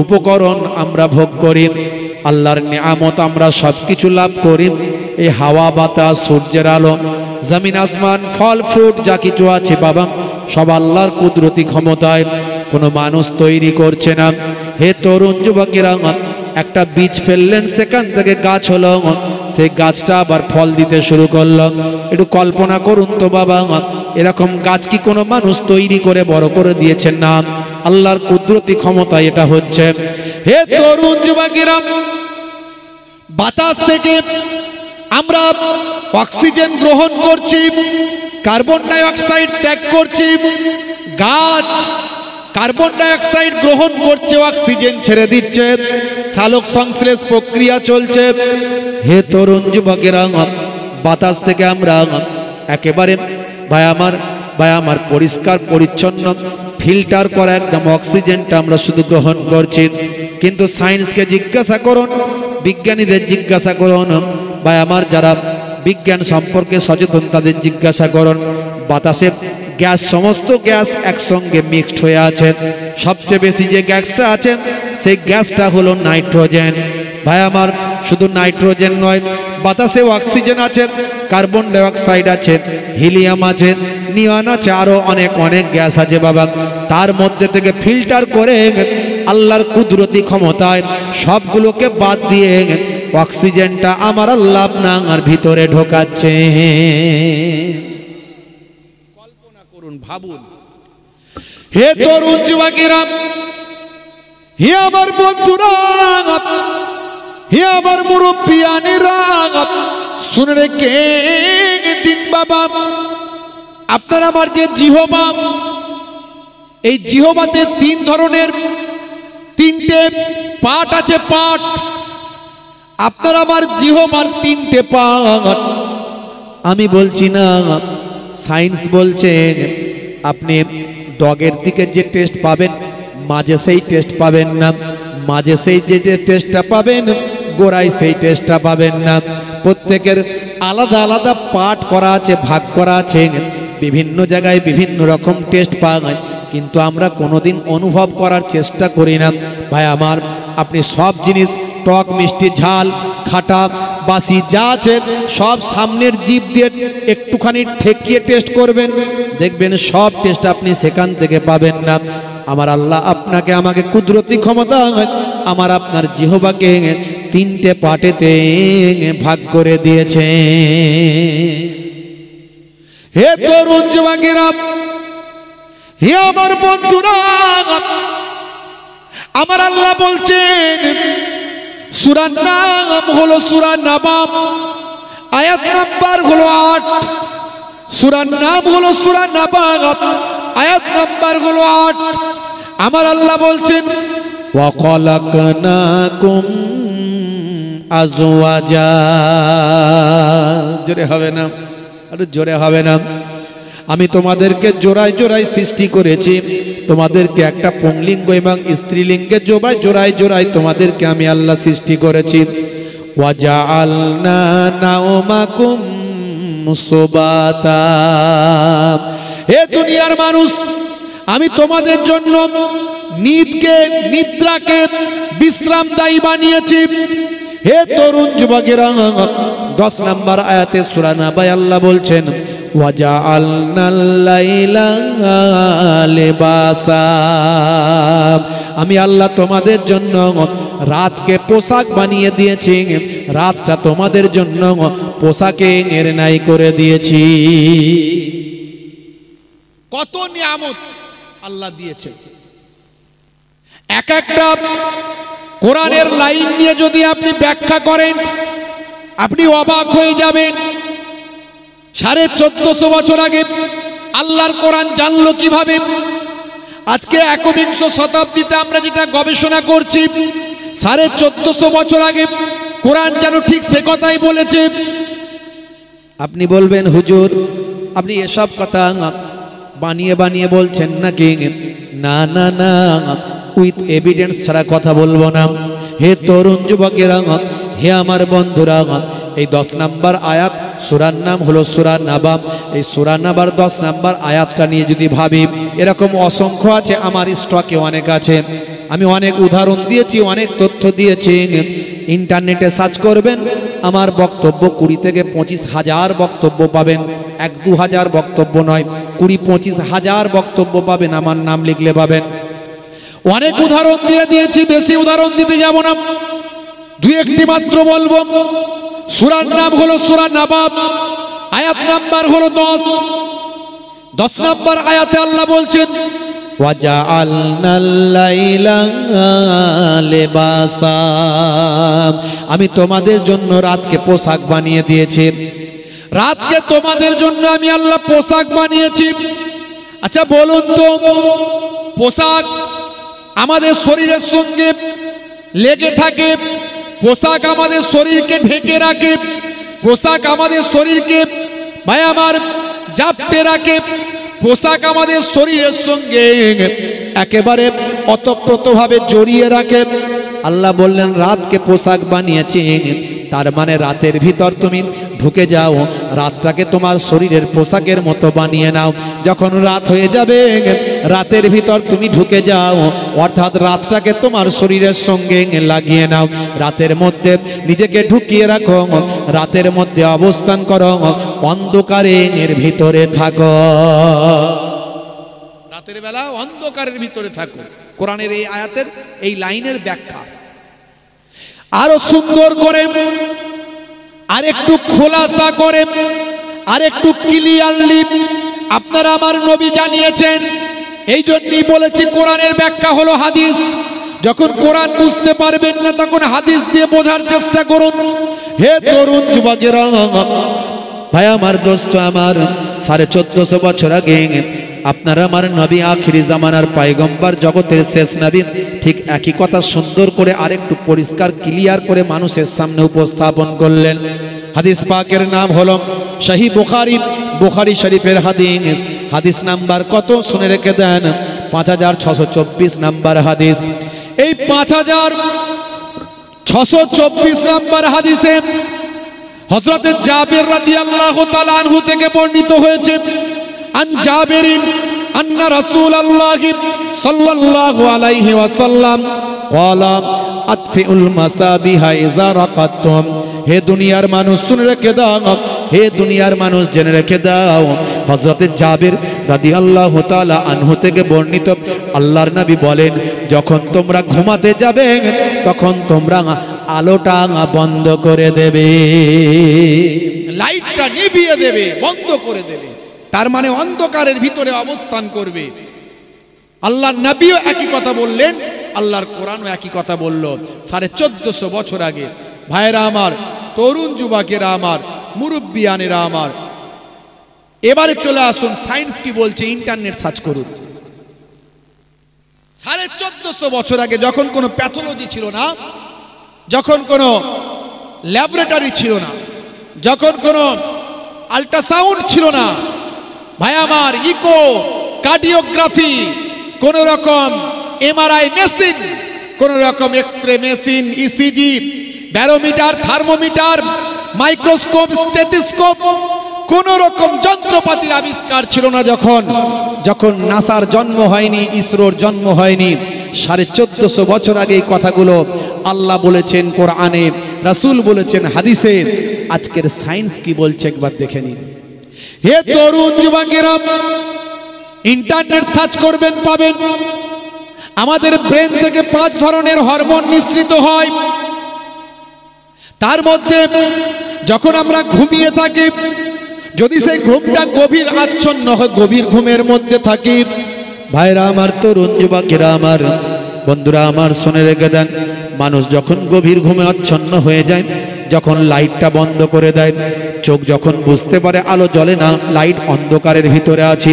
উপকরণ আমরা ভোগ করি আল্লাহর নিয়ামত আমরা সবকিছু লাভ করি এই হাওয়া বাতাস সূর্যের আলো জমিন আসমান ফল ফ্রুট যা কিছু আছে বাবা সব আল্লাহর কুদরতি ক্ষমতায় কোনো মানুষ তৈরি করছে না হে তরুণ যুবকেরা একটা বীজ ফেললেন সেখান থেকে গাছ হলো সেই গাছটা আবার ফল দিতে শুরু করলো একটু কল্পনা করুন তো বাবা এরকম গাছ কি কোনো মানুষ তৈরি করে বড় করে দিয়েছেন না আল্লাহর কুদরতি ক্ষমতা এটা হচ্ছে হে তরুণ যুবকেরা বাতাস থেকে আমরা অক্সিজেন গ্রহণ করছি কার্বন ডাই অক্সাইড ত্যাগ করছি গাছ কার্বন ডাই অক্সাইড গ্রহণ করছে অক্সিজেন ছেড়ে দিচ্ছে সালোক সংশ্লেষ প্রক্রিয়া চলছে হে তরুণ যুবকেরা বাতাস থেকে আমরা একেবারে ভাই আমার পরিষ্কার পরিচ্ছন্ন ফিল্টার করা একদম অক্সিজেনটা আমরা শুধু গ্রহণ করছি কিন্তু সায়েন্সকে জিজ্ঞাসা করুন বিজ্ঞানীদের জিজ্ঞাসা করুন ভাই আমার যারা বিজ্ঞান সম্পর্কে সচেতন তাদের জিজ্ঞাসা করুন বাতাসে গ্যাস সমস্ত গ্যাস একসঙ্গে মিক্সড হয়ে আছে সবচেয়ে বেশি যে গ্যাসটা আছে সেই গ্যাসটা হলো নাইট্রোজেন ভাই আমার শুধু নাইট্রোজেন নয় বাতাসে অক্সিজেন আছে কার্বন ডাই অক্সাইড আছে হিলিয়াম আছে নিয়ন আছে আরো অনেক অনেক গ্যাস আছে বাবা তার মধ্যে থেকে ফিল্টার করে আল্লাহর কুদরতি ক্ষমতায় সবগুলোকে বাদ দিয়ে অক্সিজেনটা আমার আল্লাহ আপনার ভিতরে ঢোকাচ্ছে বলুন ভাবুন। হে তরুণ যুবকেরা, হে আমার বন্ধুরা, হে আমার মুরব্বিয়ানেরা, শুনে রেখে দিন বাবা, আপনার আমার যে জিহবা, এই জিহবাতে তিন ধরনের তিনটে পার্ট আছে। পার্ট আপনার আমার জিহবার তিনটে পার্ট। আমি বলছি না, সায়েন্স বলছে আপনি ডগের দিকে যে টেস্ট পাবেন মাঝে সেই টেস্ট পাবেন না, মাঝে সেই যে টেস্টটা পাবেন গোড়ায় সেই টেস্টটা পাবেন না। প্রত্যেকের আলাদা আলাদা পার্ট করা আছে, ভাগ করা আছে, বিভিন্ন জায়গায় বিভিন্ন রকম টেস্ট পাওয়া যায়, কিন্তু আমরা কোনোদিন অনুভব করার চেষ্টা করি না। ভাই আমার, আপনি সব জিনিস টক মিষ্টি ঝাল খাটা বাসি যা আছে সব সামনের জিভ দিয়ে একটুখানি ঠেকিয়ে টেস্ট করবেন, দেখবেন সব টেস্ট আপনি সেখান থেকে পাবেন না। আমার আল্লাহ আপনাকে আমাকে কুদরতি ক্ষমতা আমার আপনার জিহবাকে তিনটে পার্টেতে ভাগ করে দিয়েছে। হে তরুণ যুবকেরা, হে আমার বন্ধুরা, আমার আল্লাহ বলছেন সূরার নাম হলো সূরা নাবা, আয়াত নাম্বার হলো 8। সূরার নাম হলো সূরা নাবা, আয়াত নাম্বার হলো 8। আমার আল্লাহ বলছেন ওয়া খালাকনাকুম আজওয়াজা। জোরে হবে না, আরে জোরে হবে না। আমি তোমাদেরকে জোড়ায় জোড়ায় সৃষ্টি করেছি, তোমাদেরকে একটা পুংলিঙ্গ এবং স্ত্রীলিঙ্গে জোড়ায় জোড়ায় জোড়ায় তোমাদেরকে আমি আল্লাহ সৃষ্টি করেছি। ওয়াজআলনা নাওমাকুম সুবাতা। হে দুনিয়ার মানুষ, আমি তোমাদের জন্য নিদ্রাকে বিশ্রামদায়ী বানিয়েছি। হে তরুণ যুবকেরা, 10 নম্বর আয়াতে সূরা নাবায় আল্লাহ বলছেন ওয়াজআলনাল লাইলা লিবাসা। আমি আল্লাহ তোমাদের জন্য রাতকে পোশাক বানিয়ে দিয়েছি, রাতটা তোমাদের জন্য পোশাকের ন্যায় করে দিয়েছি। কত নিয়ামত আল্লাহ দিয়েছে। এক একটা কোরআনের লাইন নিয়ে যদি আপনি ব্যাখ্যা করেন আপনি অবাক হয়ে যাবেন। 1450 বছর আগে আল্লাহর কোরআন জানলো কিভাবে? আজকে 21 শতাব্দীতে আমরা যেটা গবেষণা করছি, 1450 বছর আগে কোরআন যেন ঠিক সে কথাই বলেছে। আপনি বলবেন হুজুর আপনি এসব কথা বানিয়ে বানিয়ে বলছেন নাকি? না না না, উইথ এভিডেন্স ছাড়া কথা বলবো না। হে তরুণ যুবকেরা, হে আমার বন্ধুরা, এই 10 নম্বর আয়াত, সূরার নাম হলো সূরা নাবা। এই সূরা নাবার 10 নম্বর আয়াতটা নিয়ে যদি ভাবি, এরকম অসংখ্য আছে, আমার স্টকে অনেক আছে। আমি অনেক উদাহরণ দিয়েছি, অনেক তথ্য দিয়েছি। ইন্টারনেটে সার্চ করবেন, আমার বক্তব্য 20 থেকে 25 হাজার বক্তব্য পাবেন। 1-2 হাজার বক্তব্য নয়, 20-25 হাজার বক্তব্য পাবেন, আমার নাম লিখলে পাবেন। অনেক উদাহরণ দিয়ে দিয়েছি, বেশি উদাহরণ দিতে যাব না, 2-1টি মাত্র বলবো। সূরার নাম হলো সূরা নাবা, আয়াত নাম্বার হলো 10। 10 নম্বর আয়াতে আল্লাহ বলছেন ওয়াজআলনাল লাইলা লিবাসা। আমি তোমাদের জন্য রাতকে পোশাক বানিয়ে দিয়েছি। রাতকে তোমাদের জন্য আমি আল্লাহ পোশাক বানিয়েছি। আচ্ছা বলুন তো, পোশাক আমাদের শরীরের সঙ্গে লেগে থাকে, পোশাক আমাদের শরীরকে ঢেকে রাখে, পোশাক আমাদের শরীরকে ভাই আমার জাপটে রাখে, পোশাক আমাদের শরীরের সঙ্গে একেবারে ওতপ্রোতভাবে জড়িয়ে রাখে। আল্লাহ বললেন রাতকে পোশাক বানিয়েছি, তার মানে রাতের ভিতর তুমি ঢুকে যাও, রাতটাকে তোমার শরীরের পোশাকের মতো বানিয়ে নাও। যখন রাত হয়ে যাবে রাতের ভিতর তুমি ঢুকে যাও, অর্থাৎ রাতটাকে তোমার শরীরের সঙ্গে লাগিয়ে নাও। রাতের মধ্যে নিজেকে ঢুকিয়ে রাখো, রাতের মধ্যে অবস্থান করো, অন্ধকারের ভিতরে থাকো। রাতের বেলা অন্ধকারের ভিতরে থাকো। কোরআনের এই আয়াতের এই লাইনের ব্যাখ্যা আরো সুন্দর করে, আরেকটু খোলাসা করে, আরেকটু ক্লিয়ারলি আপনারা আমার নবী জানিয়েছেন। এই জন্যই বলেছি কোরআনের ব্যাখ্যা হলো হাদিস। যখন কোরআন বুঝতে পারবেন না তখন হাদিস দিয়ে বোঝার চেষ্টা করুন। হে তরুণ যুবকেরা, ভাই আমার, দোস্ত আমার, 1450 বছর আগে আপনারা আমার নবী, আখিরি জামানার পয়গম্বর, জগতের শেষ নবী, ঠিক একই কথা সুন্দর করে আরেকটু পরিষ্কার ক্লিয়ার করে মানুষের সামনে উপস্থাপন করলেন। হাদিস পাকের নাম হলো সহিহ বুখারী। বুখারী শরীফের হাদিস, হাদিস নাম্বার কত শুনে রেখে দেন, 5624 নাম্বার হাদিস। এই 5624 নাম্বার হাদিসে হযরত জাবের রাদিয়াল্লাহু তাআলা আনহু থেকে বর্ণিত হয়েছে, আন জাবেরিন আন্না রাসূলুল্লাহি সাল্লাল্লাহু আলাইহি ওয়াসাল্লাম ক্বালা আতফিউল মাসাবিহা ইযা রাকাতুম। হে দুনিয়ার মানুষ শুনে রেখে দাও, হে দুনিয়ার মানুষ জেনে রেখে দাও, হযরত জাবের রাদিয়াল্লাহু তাআলা আনহু থেকে বর্ণিত, আল্লাহর নবী বলেন, যখন তোমরা ঘুমাতে যাবে তখন তোমরা আলোটা বন্ধ করে দেবে, লাইটটা নিভিয়ে দেবে, বন্ধ করে দেবে। তার মানে অন্ধকারের ভিতরে অবস্থান করবে। আল্লাহর নবীও একই কথা বললেন, আল্লাহর কোরআনও একই কথা বলল 1450 বছর আগে। ভাইরা আমার, তরুণ যুবকেরা আমার, মুরব্বিয়ানেরা আমার, এবারে চলে আসুন সায়েন্স কি বলছে, ইন্টারনেট সার্চ করুন। 1450 বছর আগে যখন কোনো প্যাথোলজি ছিল না, যখন কোনো ল্যাবরেটরি ছিল না, যখন কোনো আল্ট্রাসাউন্ড ছিল না, ভাই আমার, ইকো, কার্ডিওগ্রাফি, কোন রকম এমআরআই মেশিন, কোন রকম x ray machine, ECG, barometer, thermometer, microscope, stethoscope, কোন রকম যন্ত্রপাতির আবিষ্কার ছিল না। যখন নাসার জন্ম হয়নি, ইসরোর জন্ম হয়নি, 1450 বছর আগে এই কথাগুলো আল্লাহ বলেছেন কোরআনে, রাসূল বলেছেন হাদিসে। আজকের সায়েন্স কি বলছে একবার দেখে নিন। হে তরুণ যুবকেরা, ইন্টারনেট সার্চ করবেন, পাবেন আমাদের ব্রেন থেকে 5 ধরনের হরমোন নিঃসৃত হয়। তার মধ্যে যখন আমরা ঘুমিয়ে থাকি, যদি সেই ঘুমটা গভীর আচ্ছন্ন হয়, গভীর ঘুমের মধ্যে থাকি, ভাইরা আমার, তরুণ যুবকেরা আমার, বন্ধুরা আমার, শুনে রেখে দেন, মানুষ যখন গভীর ঘুমে আচ্ছন্ন হয়ে যায়, যখন লাইটটা বন্ধ করে দেয়, চোখ যখন বুঝতে পারে আলো জ্বলে না, লাইট অন্ধকারের ভিতরে আছে,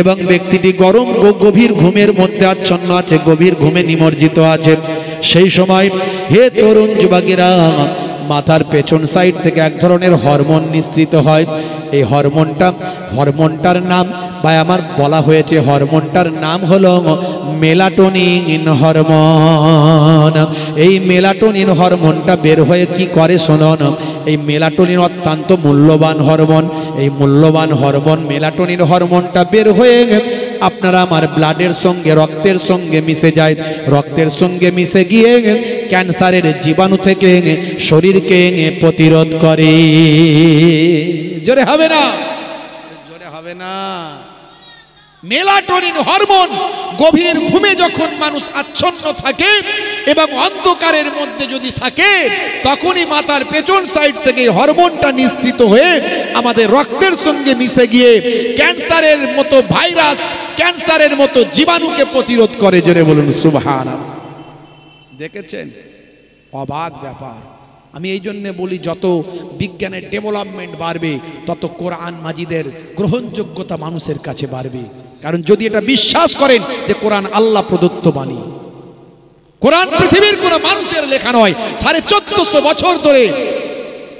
এবং ব্যক্তিটি গরম গভীর ঘুমের মধ্যে আচ্ছন্ন আছে, গভীর ঘুমে নিমজ্জিত আছে, সেই সময় হে তরুণ যুবকেরা, মাথার পেছন সাইড থেকে এক ধরনের হরমোন নিঃসৃত হয়। এই হরমোনটার নাম ভাই আমার বলা হয়েছে, হরমোনটার নাম হলো মেলাটোনিন হরমোন। এই মেলাটোনিন হরমোনটা বের হয়ে কি করে শুনুন। এই মেলাটোনিন অত্যন্ত মূল্যবান হরমোন। এই মূল্যবান হরমোন মেলাটোনিন হরমোনটা বের হয়ে আপনারা আমার ব্লাডের সঙ্গে, রক্তের সঙ্গে মিশে যায়। রক্তের সঙ্গে মিশে গিয়ে ক্যান্সারের জীবাণু থেকে শরীরকে প্রতিরোধ করে। জোরে হবে না, জোরে হবে না। মেলাটোনিন হরমোন গভীর ঘুমে যখন মানুষ আচ্ছন্ন থাকে এবং অন্ধকারের মধ্যে যদি থাকে, তখনই মাথার পেছন সাইড থেকে হরমোনটা নিঃসৃত হয়ে আমাদের রক্তের সঙ্গে মিশে গিয়ে ক্যান্সারের মতো ভাইরাস, ক্যান্সারের মতো জীবাণুকে প্রতিরোধ করে। জোরে বলুন সুবহানাল্লাহ। দেখেছেন, অবাক ব্যাপার। আমি এই জন্য বলি, যত বিজ্ঞানের ডেভেলপমেন্ট বাড়বে তত কোরআন মাজিদের গ্রহণযোগ্যতা মানুষের কাছে বাড়বে। কারণ যদি এটা বিশ্বাস করেন যে কোরআন আল্লাহ প্রদত্ত বাণী, কোরআন পৃথিবীর কোন মানুষের লেখা নয়, 1450 বছর ধরে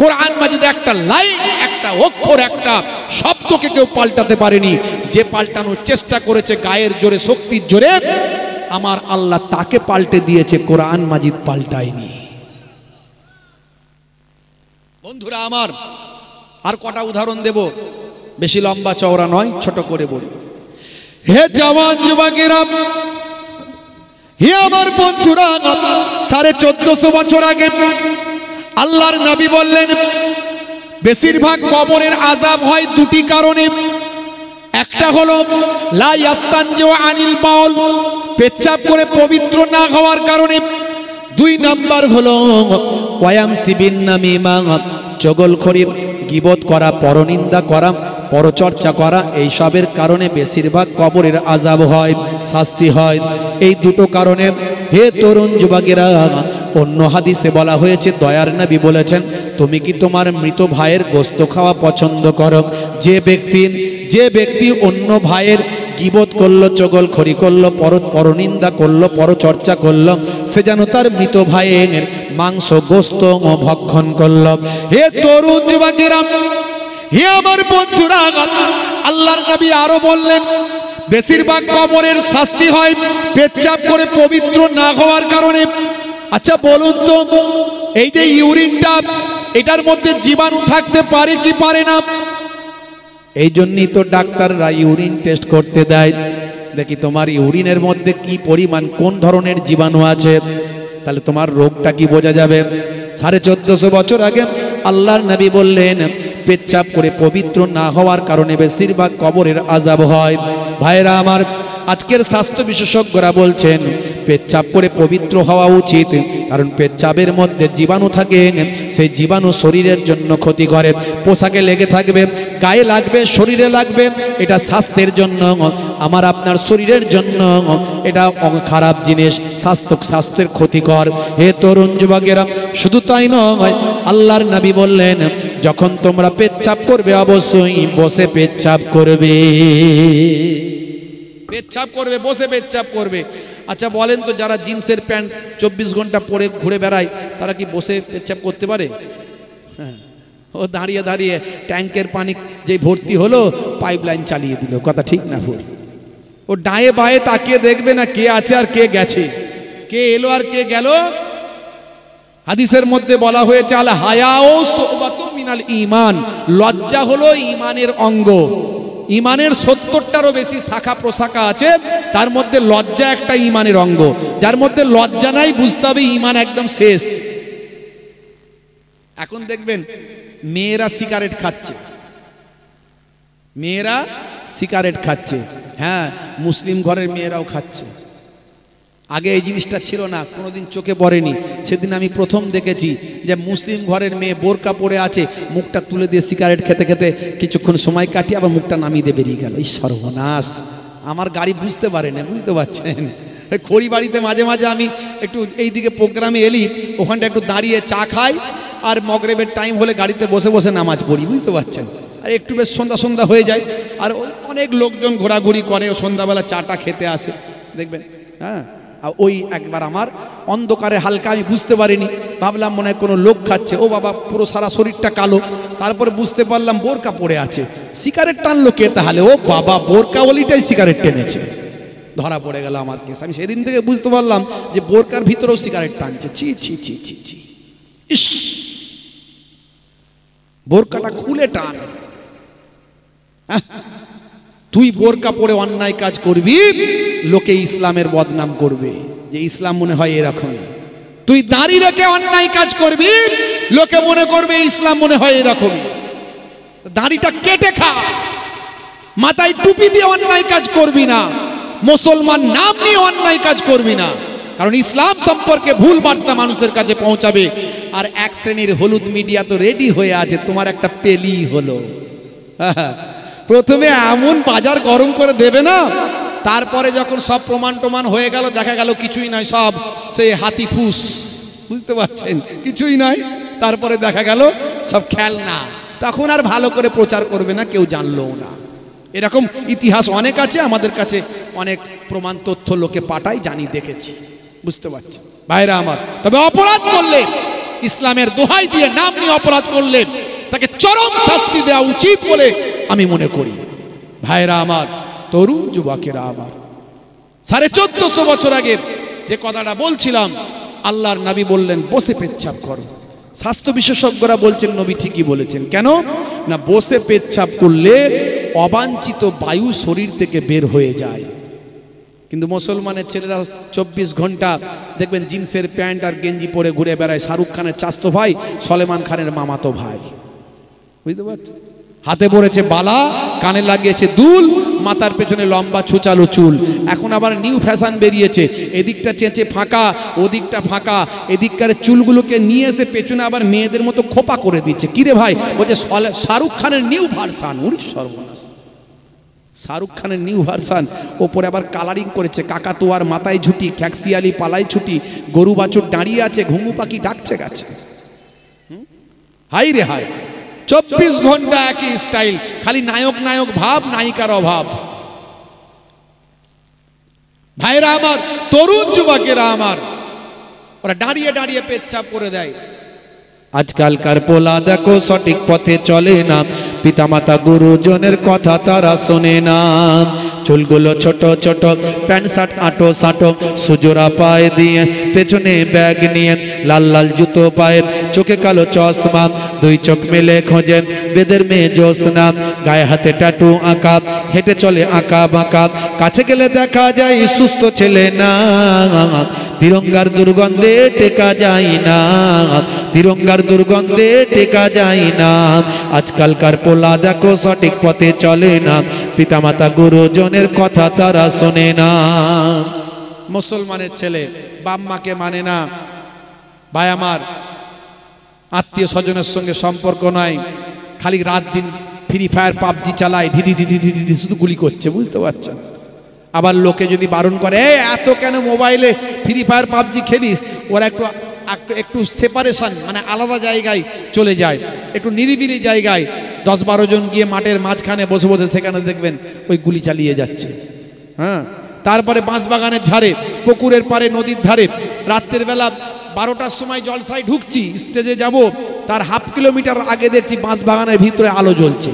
কোরআন মাজিদ একটা লাইন, একটা অক্ষর, একটা শব্দকে কেউ পাল্টাতে পারেনি। যে পাল্টানোর চেষ্টা করেছে গায়ের জোরে, শক্তির জোরে, আমার আল্লাহ তাকে পাল্টে দিয়েছে, কোরআন মাজিদ পাল্টায়নি। বন্ধুরা আমার, আর কটা উদাহরণ দেব, বেশি লম্বা চওড়া নয়, ছোট করে বলি। হে জওয়ান যুবকেরা, হে আমার বন্ধুরা, 1450 বছর আগে আল্লাহর নবী বললেন, বেশিরভাগ কবরের আযাব হয় দুটি কারণে। একটা হলো লা ইয়াস্তানজিউ আনিল বাউল, পেচ্ছাপ করে পবিত্র না হওয়ার কারণে। 2 নাম্বার হলো ওয়ায়ামসি বিন নামিমা, চগলখড়ি, গীবত করা, পরনিন্দা করা, পরচর্চা করা, এইসবের কারণে বেশিরভাগ কবরের আযাব হয়, শাস্তি হয়। এই দুটো কারণে হে তরুণ যুবকেরা, অন্য হাদিসে বলা হয়েছে, দয়ার নবী বলেছেন, তুমি কি তোমার মৃত ভাইয়ের গোশত খাওয়া পছন্দ করো? যে ব্যক্তি অন্য ভাইয়ের গীবত করলো, চগলখড়ি করলো, পরনিন্দা করলো, পরচর্চা করলো, সে যেন তার মৃত ভাইয়ের মাংস গোশত ভক্ষণ করলো। হে তরুণ যুবকেরা, হে আমার বন্ধুরা, আল্লাহর নবী আরো বললেন, বেশিরভাগ কবরের শাস্তি হয় পেচ্ছাপ করে পবিত্র না হওয়ার কারণে। আচ্ছা বলুন তো, এই যে ইউরিনটা, এটার মধ্যে জীবাণু থাকতে পারে কি পারে না? এই জন্যই তো ডাক্তাররা ইউরিন টেস্ট করতে দেয়, দেখি তোমার ইউরিনের মধ্যে কি পরিমাণ, কোন ধরনের জীবাণু আছে, তাহলে তোমার রোগটা কি বোঝা যাবে। 1450 বছর আগে আল্লাহর নবী বললেন, পেচ্ছাপ করে পবিত্র না হওয়ার কারণে বেশিরভাগ কবরের আযাব হয়। ভাইরা আমার, আজকের স্বাস্থ্য বিশেষজ্ঞরা বলছেন পেচ্ছাপ করে পবিত্র হওয়া উচিত, কারণ পেচ্ছাপের মধ্যে জীবাণু থাকে, সেই জীবাণু শরীরের জন্য ক্ষতি করে। পোশাকে লেগে থাকবে, গায়ে লাগবে, শরীরে লাগবে, এটা স্বাস্থ্যের জন্য, আমার আপনার শরীরের জন্য এটা খারাপ জিনিস, স্বাস্থ্যের ক্ষতিকর। হে তরুণ যুবকেরা, শুধু তাই নয়, আল্লাহর নবী বললেন, যখন তোমরা পেচ্ছাপ করবে অবশ্যই বসে পেচ্ছাপ করবে, পেচ্ছাপ করবে, বসে পেচ্ছাপ করবে। আচ্ছা বলেন তো, যারা জিন্সের প্যান্ট 24 ঘন্টা পরে ঘুরে বেড়ায়, তারা কি বসে পেচ্ছাপ করতে পারে? হ্যাঁ, ও দাঁড়িয়ে দাঁড়িয়ে ট্যাঙ্কের পানি যে ভর্তি হলো, পাইপলাইন চালিয়ে দিল, কথা ঠিক না ভুল? ও ডায়ে বায়ে তাকিয়ে দেখবে না কে আছে আর কে গেছে, কে এলো আর কে গেল। হাদিসের মধ্যে বলা হয়েছে, আল হায়াউ শুবাতুম মিনাল ঈমান, লজ্জা হলো ঈমানের অঙ্গ। ঈমানের 70টারও বেশি শাখা প্রশাখা আছে, তার মধ্যে লজ্জা একটা ঈমানের অঙ্গ। যার মধ্যে লজ্জা নাই, বুঝতে হবে ঈমান একদম শেষ। এখন দেখবেন মেয়েরা সিগারেট খাচ্ছে, মেয়েরা সিগারেট খাচ্ছে, হ্যাঁ মুসলিম ঘরের মেয়েরাও খাচ্ছে। আগে এই জিনিসটা ছিল না, কোনোদিন চোখে পড়েনি। সেদিন আমি প্রথম দেখেছি যে মুসলিম ঘরের মেয়ে বোরকা পরে আছে, মুখটা তুলে দিয়ে সিগারেট খেতে খেতে কিছুক্ষণ সময় কাটিয়ে আবার মুখটা নামিয়ে দিয়ে বেরিয়ে গেল। এই সর্বনাশ! আমার গাড়ি বুঝতে পারে না, বুঝতে পারছেন? খড়ি বাড়িতে মাঝে মাঝে আমি একটু এইদিকে প্রোগ্রামে এলি, ওখানটা একটু দাঁড়িয়ে চা খাই, আর মগরিবের টাইম হলে গাড়িতে বসে বসে নামাজ পড়ি, বুঝতে পারছেন? আর একটু বেশ সন্ধ্যা হয়ে যায়, আর অনেক লোকজন ঘোরাঘুরি করে, সন্ধ্যাবেলা চাটা খেতে আসে, দেখবেন। হ্যাঁ, ওই একবার আমার অন্ধকারে হালকা আমি বুঝতে পারিনি, ভাবলাম মনে হয় কোনো লোক খাচ্ছে। ও বাবা, পুরো সারা শরীরটা কালো। তারপরে বুঝতে পারলাম বোরকা পড়ে আছে। সিগারেট টানলো কে তাহলে? ও বাবা, বোরকাওয়ালিটাই সিগারেট টেনেছে। ধরা পড়ে গেল আমার কেস। আমি সেদিন থেকে বুঝতে পারলাম যে বোরকার ভিতরেও সিগারেট টানছে। ছি ছি ছি ছি ছি, ইস! বোরকাটা খুলে টান। তুই বোরকা পরে অন্যায় কাজ করবি, লোকে ইসলামের বদনাম করবে, যে ইসলাম মনে হয় এরকমই। তুই দাড়ি রেখে অন্যায় কাজ করবি, লোকে মনে করবে ইসলাম মনে হয় এরকমই। দাড়িটা কেটে খা, মাথায় টুপি দিয়ে অন্যায় কাজ করবি না, মুসলমান নাম নিয়ে অন্যায় কাজ করবি না, কারণ ইসলাম সম্পর্কে ভুল বার্তা মানুষের কাছে পৌঁছাবে। আর এক শ্রেণীর হলুদ মিডিয়া তো রেডি হয়ে আছে, তোমার একটা পেলি হলো। প্রথমে এমন বাজার গরম করে দেবে না, তারপরে যখন সব প্রমাণ হয়ে গেল, দেখা গেল কিছুই নয়, সব সেই হাতি ফুস, বুঝতে পারছেন, কিছুই নয়। তারপরে দেখা গেল সব খেলনা, তখন আর ভালো করে প্রচার করবে না, কেউ জানলো না। এরকম ইতিহাস অনেক আছে, আমাদের কাছে অনেক প্রমাণ তথ্য লোকে পাঠায়, জানি, দেখেছি, বুঝতে পারছি। ভাইরা আমার, তবে অপরাধ করলে, ইসলামের দোহাই দিয়ে নাম নিয়ে অপরাধ করলে তাকে চরম শাস্তি দেওয়া উচিত বলে আমি মনে করি। ভাইরা আমার, তরুণ যুবকেরা আমার, 1450 বছর আগে যে কথাটা বলছিলাম, আল্লাহর নবী বললেন বসে পেচ্ছাপ করো। স্বাস্থ্য বিশেষজ্ঞরা বলছেন নবী ঠিকই বলেছেন। কেন না, বসে পেচ্ছাপ করলে অবাঞ্ছিত বায়ু শরীর থেকে বের হয়ে যায়। কিন্তু মুসলমানের ছেলেরা 24 ঘন্টা দেখবেন জিন্সের প্যান্ট আর গেঞ্জি পরে ঘুরে বেড়ায়। শাহরুখ খানের চাচতো ভাই, সলেমান খানের মামাতো ভাই, বুঝতে পারছেন? হাতে পড়েছে বালা, কানে লাগিয়েছে দুল, মাথার পেছনে লম্বা ছুচালো চুল। এখন আবার নিউ ফ্যাশন বেরিয়েছে, এদিকটা চেঁচে ফাঁকা, ওদিকটা ফাঁকা, এদিককার চুলগুলোকে নিয়ে এসে পেছনে আবার মেয়েদের মতো খোপা করে দিচ্ছে। কিরে ভাই? বলছে শাহরুখ খানের নিউ ভার্সান। উনি সর্বনাশ, শাহরুখ খানের নিউ ভার্সান। ওপরে আবার কালারিং করেছে, কাকাতুয়ার মাথায় ঝুটি, খ্যাক্সিয়ালি পালায় ছুটি, গরু বাছুর দাঁড়িয়ে আছে, ঘুঘু পাখি ডাকছে গাছে। হাই রে হাই, 24 ঘন্টা একই স্টাইল, খালি নায়ক নায়ক ভাব, নায়িকার অভাব। ভাইরা আমার, তরুণ যুবকেরা আমার, ওরা দাঁড়িয়ে দাঁড়িয়ে পেচ্ছাপ করে দেয়। আজকালকার পোলা দেখো সঠিক পথে চলে না, পিতামাতা গুরুজনের কথা তারা শোনে না। চুলগুলো ছোট ছোট, প্যান্ট শার্ট আটো সাটো, সুজোরা পায়ে দিয়ে, পেছনে ব্যাগ নিয়ে, লাল লাল জুতো পায়ে, চোখে কালো চশমা, দুই চোখ মেলে খোঁজে বেদের মেয়ে জোসনা, গায়ে হাতে ট্যাটু আঁকা, হেঁটে চলে আঁকা বাঁকা, কাছে গেলে দেখা যায় সুস্থ ছেলে না। তিরঙ্গার দুর্গন্ধে টেকা যায় না, তিরঙ্গার দুর্গন্ধে টেকা যায় না। আজকালকার পোলা দেখো সঠিক পথে চলে না, পিতামাতা গুরুজনের কথা তারা শোনে না। মুসলমানের ছেলে বাপ মাকে মানে না। ভাই আমার, আত্মীয় স্বজনের সঙ্গে সম্পর্ক নয়, খালি রাত দিন ফ্রি ফায়ার পাবজি চালায়, ঢিডি ঢিডি ঢিডি শুধু গুলি করছে, বুঝতে পারছেন? আবার লোকে যদি বারণ করে, এত কেন মোবাইলে ফ্রি ফায়ার পাবজি খেলিস, ওরা একটু সেপারেশন, মানে আলাদা জায়গায় চলে যায়, একটু নিরিবিলি জায়গায় 10-12 জন গিয়ে মাঠের মাঝখানে বসে বসে সেখানে দেখবেন ওই গুলি চালিয়ে যাচ্ছে। হ্যাঁ, তারপরে বাঁশবাগানের ধারে, পুকুরের পারে, নদীর ধারে, রাত্রের বেলা 12টার সময় জলসায় ঢুকছি, স্টেজে যাব, তার হাফ কিলোমিটার আগে দেখছি বাঁশবাগানের ভিতরে আলো জ্বলছে।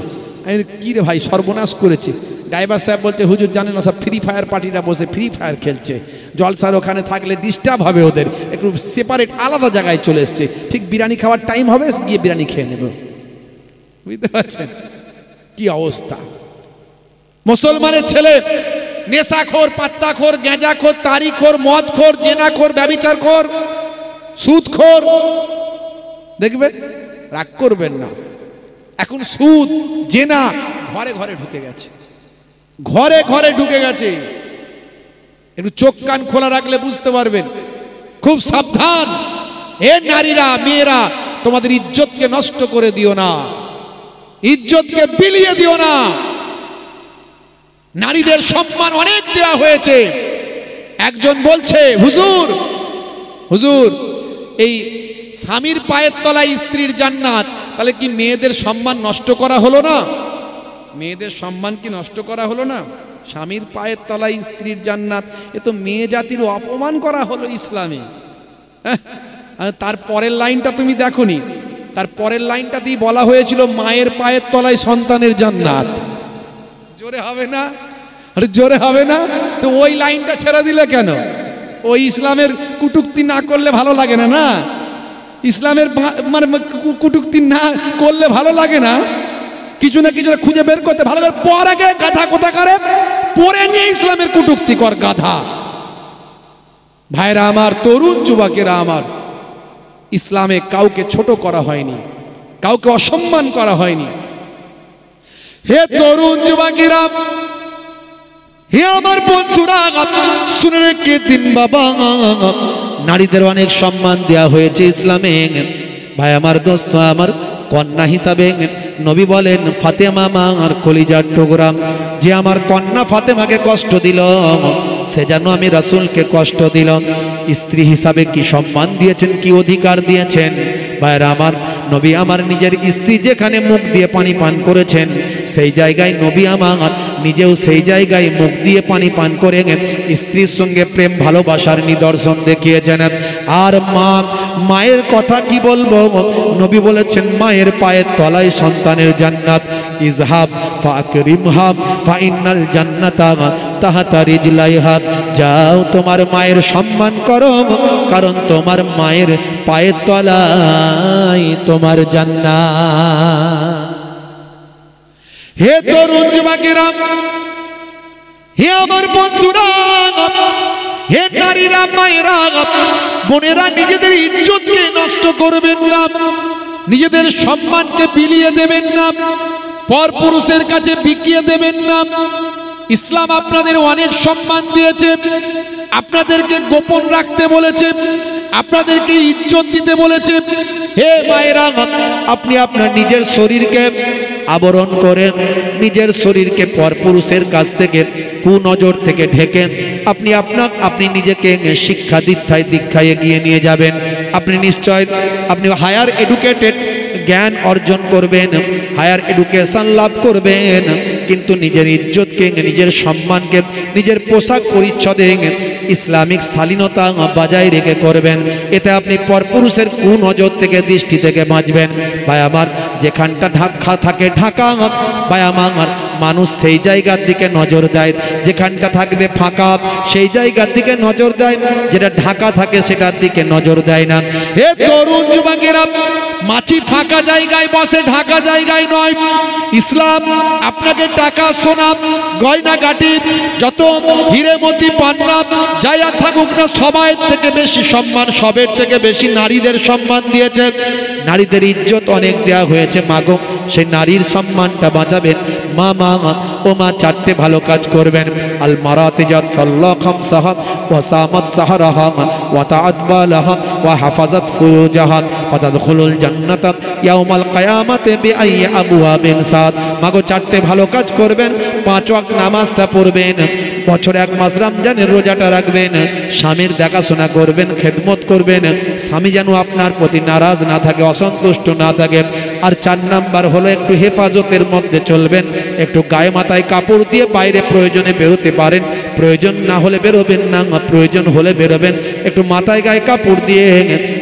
কি রে ভাই, সর্বনাশ করেছে। ড্রাইভার সাহেব বলছে, হুজুর জানেন না, সব ফ্রি ফায়ার পার্টিরা বসে ফ্রি ফায়ার খেলছে, জলসার ওখানে থাকলে ডিস্টার্ব হবে, ওদের একটু সেপারেট আলাদা জায়গায় চলে এসছে, ঠিক বিরিয়ানি খাওয়ার টাইম হবে, গিয়ে বিরিয়ানি খেয়ে নেব। বুঝতে পারছেন কি অবস্থা? মুসলমানের ছেলে নেশাখোর, পাত্তাখোর, গাঁজাখোর, তারিখোর, মদখোর, জেনাখোর, ব্যভিচারখোর, সুদখোর, দেখবেন, রাগ করবেন না, এখন সুদ জেনা ঘরে ঘরে ঢুকে গেছে, ঘরে ঘরে ঢুকে গেছে। একটু চোখ কান খোলা রাখলে বুঝতে পারবেন। খুব সাবধান, এ নারীরা, মেয়েরা, তোমাদের ইজ্জতকে নষ্ট করে দিও না, ইজ্জতকে বিলিয়ে দিও না। নারীদের সম্মান অনেক দেওয়া হয়েছে। একজন বলছে, হুজুর হুজুর, এই স্বামীর পায়ের তলায় স্ত্রীর জান্নাত, তাহলে কি মেয়েদের সম্মান নষ্ট করা হলো না? মেয়েদের সম্মান কি নষ্ট করা হলো না? স্বামীর পায়ের তলায় স্ত্রীর জান্নাত, এ তো মেয়ে জাতির অপমান করা হলো ইসলামে। তার পরের লাইনটা তুমি দেখোনি, তার পরের লাইনটা দিয়ে বলা হয়েছিল মায়ের পায়ের তলায় সন্তানের জান্নাত। জোরে হবে না? আরে জোরে হবে না? তো ওই লাইনটা ছেড়ে দিলে কেন? ওই ইসলামের কুটুক্তি না করলে ভালো লাগে না, না? ইসলামের মানে কুটুক্তি না করলে ভালো লাগে না? কিছু না কিছু খুঁজে বের করতে ভালো করে পর, আগে গাধা কোথা করে পরে নিয়ে ইসলামের কুটুক্তি কর, গাধা। ভাইরা আমার, তরুণ যুবকেরা আমার, ইসলামে কাউকে ছোট করা হয়নি, কাউকে অসম্মান করা হয়নি। হে তরুণ যুবকেরা, হে আমার বন্ধুরা, শুনে রেখে দিন বাবা, নারীদের অনেক সম্মান দেওয়া হয়েছে ইসলামে। ভাই আমার, দোস্ত আমার, কন্যা হিসাবে নবী বলেন, ফাতেমা আমার কলিজার টুকরা, যে আমার কন্যা ফাতেমাকে কষ্ট দিল, সে যেন আমি রাসূলকে কষ্ট দিলাম। স্ত্রী হিসাবে কি সম্মান দিয়েছেন, কি অধিকার দিয়েছেন। ভাইরা আমার, নবী আমার নিজের স্ত্রী যেখানে মুখ দিয়ে পানি পান করেছেন, সেই জায়গায় নবী আমার নিজেও সেই জায়গায় মুখ দিয়ে পানি পান করে স্ত্রীর সঙ্গে প্রেম ভালোবাসার নিদর্শন দেখিয়েছেন। আর মায়ের কথা কি বলবো, নবী বলেছেন, মায়ের পায়ের তলায় সন্তানের জান্নাত। ইজহাব ফাকরিমহা ফাইনাল জান্নাতা তাহাতা রিজলাইহা, যাও তোমার মায়ের সম্মান করো, কারণ তোমার মায়ের পায়ের তলায় তোমার জান্নাত। হে তরুণ যুবকেরা, হে আমার বন্ধুরা, হে নারীরা, মায়েরা, বোনেরা, নিজেদের ইজ্জতকে নষ্ট করবেন না, নিজেদের সম্মানকে বিলিয়ে দেবেন না, পরপুরুষের কাছে বিকিয়ে দেবেন না। ইসলাম আপনাদের অনেক সম্মান দিয়েছে, আপনাদেরকে গোপন রাখতে বলেছে, আপনাদেরকে ইজ্জত দিতে বলেছে। হে মায়েরা, আপনি আপনার নিজের শরীরকে আবরণ করে, নিজের শরীরকে পরপুরুষের কাছ থেকে, কুনজর থেকে ঢেকে আপনি নিজেকে শিক্ষা দীক্ষায় এগিয়ে নিয়ে যাবেন। আপনি নিশ্চয় আপনি হায়ার এডুকেটেড, জ্ঞান অর্জন করবেন, হায়ার এডুকেশন লাভ করবেন, কিন্তু নিজের ইজ্জতকে, নিজের সম্মানকে, নিজের পোশাক পরিচ্ছদে ইসলামিক শালীনতা বজায় রেখে করবেন। এতে আপনি পরপুরুষের কুনজর থেকে, দৃষ্টি থেকে বাঁচবেন। ভাই আমার, যেখানটা ঢাকা থাকে ঢাকা, ভাই আমার, মানুষ সেই জায়গার দিকে নজর দেয়। যেখানটা থাকবে ফাঁকা, সেই জায়গার দিকে নজর দেয়। যেটা ঢাকা থাকে সেটার দিকে নজর দেয় না। হে তরুণ যুবকেরা, মাছি ফাঁকা জায়গায় বসে, ঢাকা জায়গায় নয়। ইসলাম আপনাকে টাকা, সোনা, গয়না গাটি, যত হিরেমতি পান্না যাই থাকুক না, সবার থেকে বেশি সম্মান, সবের থেকে বেশি নারীদের সম্মান দিয়েছে। নারীদের ইজ্জত অনেক দেয়া হয়েছে। মাগো, সেই নারীর সম্মানটা বাঁচাবেন। মা ও মা, চারটে ভালো কাজ করবেন। আল মারাতিজাত সাল্লাহ খামসাহা ওয়া সামাত সাহারাহা ওয়া তাআতবালাহা ওয়া হাফাজাত ফুরুজাহা ফাতাদখুলুল জান্নাতা ইয়াউমাল কিয়ামাতি বিআইয়ি আবওয়াবিন সাদ। মাগো, চারটে ভালো কাজ করবেন। 5 ওয়াক্ত নামাজটা পড়বেন, বছরে 1 মাস রমজানের রোজাটা রাখবেন, স্বামীর দেখাশোনা করবেন, খেদমত করবেন, স্বামী যেন আপনার প্রতি নারাজ না থাকে, অসন্তুষ্ট না থাকে। আর 4 নাম্বার হলো একটু হেফাজতের মধ্যে চলবেন। একটু গায়ে মাথায় কাপড় দিয়ে বাইরে প্রয়োজনে বেরোতে পারেন, প্রয়োজন না হলে বেরোবেন না, প্রয়োজন হলে বেরোবেন। একটু মাথায় গায়ে কাপড় দিয়ে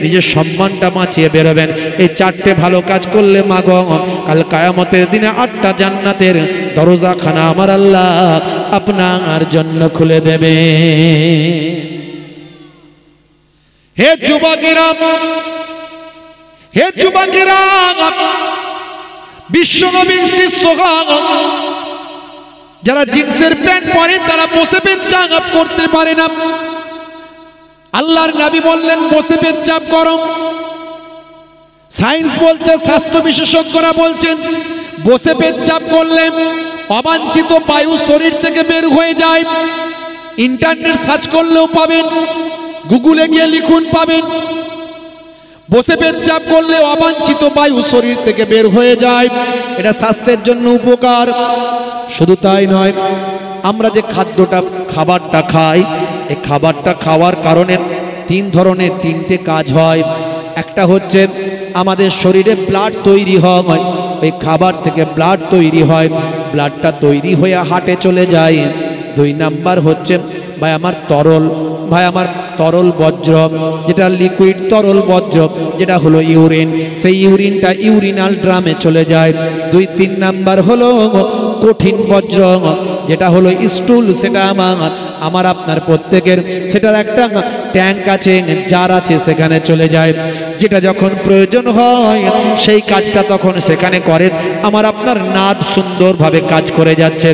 নিজের সম্মানটা বাঁচিয়ে বেরোবেন। এই 4টে ভালো কাজ করলে মাগো, কাল কিয়ামতের দিনে 8টা জান্নাতের দরজাখানা আমার আল্লাহ আপনার জন্য খুলে দেবে। হে যুবকেরা, হে যুবকেরা, বিশ্বনবীর শিষ্যগণ যারা জিন্সের প্যান্ট পরে তারা বসে পেচ্ছাপ করতে পারে না। আল্লাহর নবী বললেন বসে পেচ্ছাপ করো। সায়েন্স বলছে, স্বাস্থ্য বিশেষজ্ঞরা বলছেন বসে পেচ্ছাপ করলে অবাঞ্ছিত বায়ু শরীর থেকে বের হয়ে যায়। ইন্টারনেট সার্চ করলেও পাবেন, গুগলে গিয়ে লিখুন পাবেন। বসে পেচ্ছাপ করলে অবাঞ্ছিত বায়ু শরীর থেকে বের হয়ে যায়। এটা স্বাস্থ্যের জন্য উপকার। শুধু তাই নয়, আমরা যে খাবারটা খাই, এই খাবারটা খাওয়ার কারণে 3 ধরনের 3টে কাজ হয়। একটা হচ্ছে আমাদের শরীরে ব্লাড তৈরি হয়, ওই খাবার থেকে ব্লাড তৈরি হয়, ব্লাডটা তৈরি হয়ে হার্টে চলে যায়। 2 নাম্বার হচ্ছে ভাই আমার তরল বজ্র, যেটা লিকুইড তরল বজ্র, যেটা হলো ইউরিন, সেই ইউরিনটা ইউরিনাল ড্রামে চলে যায়। 2-3 নাম্বার হলো কঠিন বজ্র, যেটা হলো স্টুল, সেটা আমার আপনার প্রত্যেকের সেটার একটা ট্যাঙ্ক আছে, জার আছে, সেখানে চলে যায়। যেটা যখন প্রয়োজন হয় সেই কাজটা তখন সেখানে করে। আমার আপনার নার্ভ সুন্দরভাবে কাজ করে যাচ্ছে।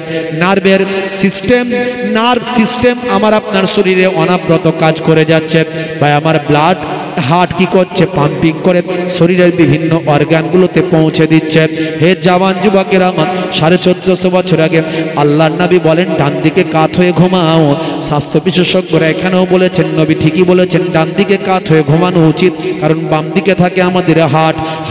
নার্ভ সিস্টেম আমার আপনার শরীরে অনাব্রত কাজ করে যাচ্ছে। ভাই আমার, ব্লাড হার্ট কি করছে? পাম্পিং করে শরীরের বিভিন্ন অর্গানগুলোতে পৌঁছে দিচ্ছে। হে জওয়ান যুবকেরা, 1450 বছর আগে আল্লাহর নবী বলেন ডান দিকে কাত হয়ে ঘুমাও। স্বাস্থ্য বিশেষজ্ঞরা এখানেও বলেছেন, নবী ঠিকই বলেছেন, ডান দিকে কাত হয়ে ঘুমানো উচিত। কারণ বাম দিকে থাকে আমাদের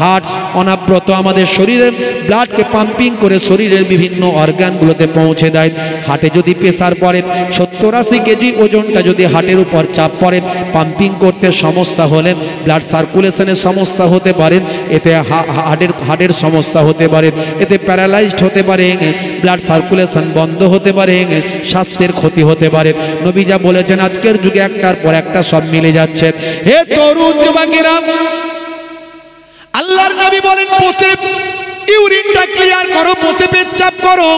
হার্ট অনাব্রত আমাদের শরীরের ব্লাডকে পাম্পিং করে শরীরের বিভিন্ন অর্গানগুলোতে পৌঁছে দেয়। হার্টে যদি প্রেসার পড়ে, 70-80 কেজি ওজনটা যদি হার্টের উপর চাপ পড়ে, পাম্পিং করতে সমস্যা হলে ব্লাড সার্কুলেশনের সমস্যা হতে পারে, এতে হার্টের সমস্যা হতে পারে, এতে প্যারালাইজড হতে পারে, ব্লাড সার্কুলেশন বন্ধ হতে পারে, স্বাস্থ্যের ক্ষতি হতে পারে। নবী যা বলেছেন আজকের যুগে একটার পর একটা সব মিলে যাচ্ছে। হে তরুণ যুবকেরা, আল্লাহর নবী বলেন বসে ইউরিনটা ক্লিয়ার করো, বসে পেচ্ছাপ করো।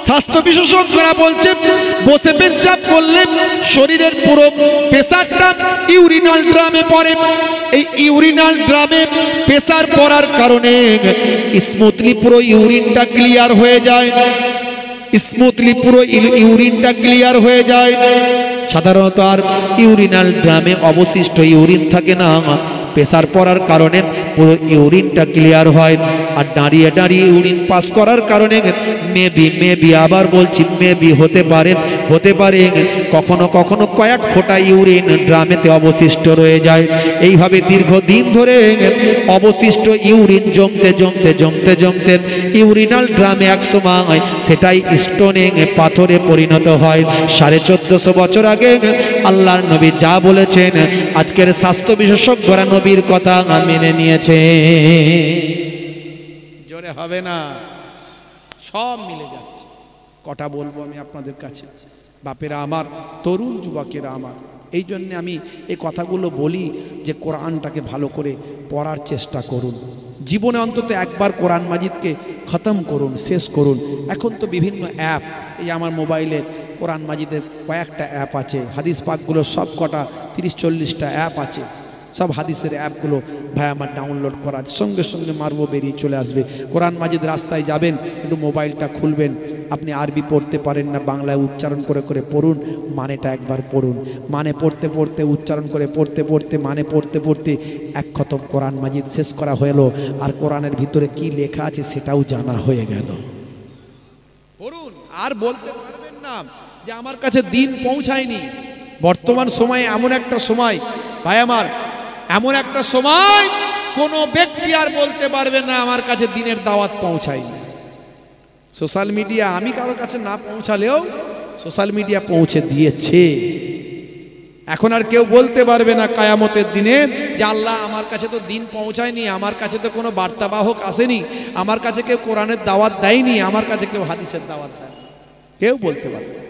স্বাস্থ্য বিশেষজ্ঞরা বলছে বসে পেচ্ছাপ করলে শরীরের পুরো প্রেসারটা ইউরিনাল ড্রামে পড়ে। এই ইউরিনাল ড্রামে প্রেসার পড়ার কারণে স্মুথলি পুরো ইউরিনটা ক্লিয়ার হয়ে যায়। ইউরিনটা ক্লিয়ার হয়ে যায়। সাধারণত আর ইউরিনাল ড্রামে অবশিষ্ট ইউরিন থাকে না। প্রেসার পড়ার কারণে পুরো ইউরিনটা ক্লিয়ার হয়। আর দাঁড়িয়ে দাঁড়িয়ে ইউরিন পাস করার কারণে মেবি আবার বলছি মেবি হতে পারে কখনো কখনো কয়েক ফোঁটা ইউরিন ড্রামেতে অবশিষ্ট রয়ে যায়। এইভাবে দীর্ঘদিন ধরে অবশিষ্ট ইউরিন জমতে ইউরিনাল ড্রামে এক সময় সেটাই স্টোনে পাথরে পরিণত হয়। 1450 বছর আগে আল্লাহর নবী যা বলেছেন আজকের স্বাস্থ্য বিশেষজ্ঞরা নবীর কথা মেনে নিয়েছে। জোরে হবে না, সব মিলে যাচ্ছে। কটা বলবো আমি আপনাদের কাছে, বাপেরা আমার, তরুণ যুবকেরা আমার, এই জন্য আমি এই কথাগুলো বলি যে কোরআনটাকে ভালো করে পড়ার চেষ্টা করুন। জীবনে অন্তত একবার কোরআন মাজিদকে খতম করুন, শেষ করুন। এখন তো বিভিন্ন অ্যাপ, এই আমার মোবাইলে কোরআন মাজিদের কয়েকটা অ্যাপ আছে, হাদিস পাকগুলো সব কটা 30-40টা অ্যাপ আছে, সব হাদিসের অ্যাপগুলো ভাই আমার ডাউনলোড করা, সঙ্গে সঙ্গে মারবো বেরিয়ে চলে আসবে। কোরআন মাজিদ রাস্তায় যাবেন, একটু মোবাইলটা খুলবেন, আপনি আরবি পড়তে পারেন না, বাংলায় উচ্চারণ করে করে পড়ুন, মানেটা একবার পড়ুন। মানে পড়তে উচ্চারণ করে পড়তে মানে পড়তে এক খতম কোরআন মাজিদ শেষ করা হলো, আর কোরআনের ভিতরে কি লেখা আছে সেটাও জানা হয়ে গেল। পড়ুন, আর বলতে পারবেন না যে আমার কাছে দিন পৌঁছায়নি। বর্তমান সময়ে এমন একটা সময় ভাই আমার, এমন একটা সময় কোনো ব্যক্তি আর বলতে পারবে না আমার কাছে দিনের দাওয়াত পৌঁছায়নি। সোশ্যাল মিডিয়া, আমি কারোর কাছে না পৌঁছালেও সোশ্যাল মিডিয়া পৌঁছে দিয়েছে। এখন আর কেউ বলতে পারবে না কিয়ামতের দিনে যে আল্লাহ আমার কাছে তো দিন পৌঁছায়নি, আমার কাছে তো কোনো বার্তাবাহক আসেনি, আমার কাছে কেউ কোরআনের দাওয়াত দেয়নি, আমার কাছে কেউ হাদিসের দাওয়াত দেয়, কেউ বলতে পারবে না।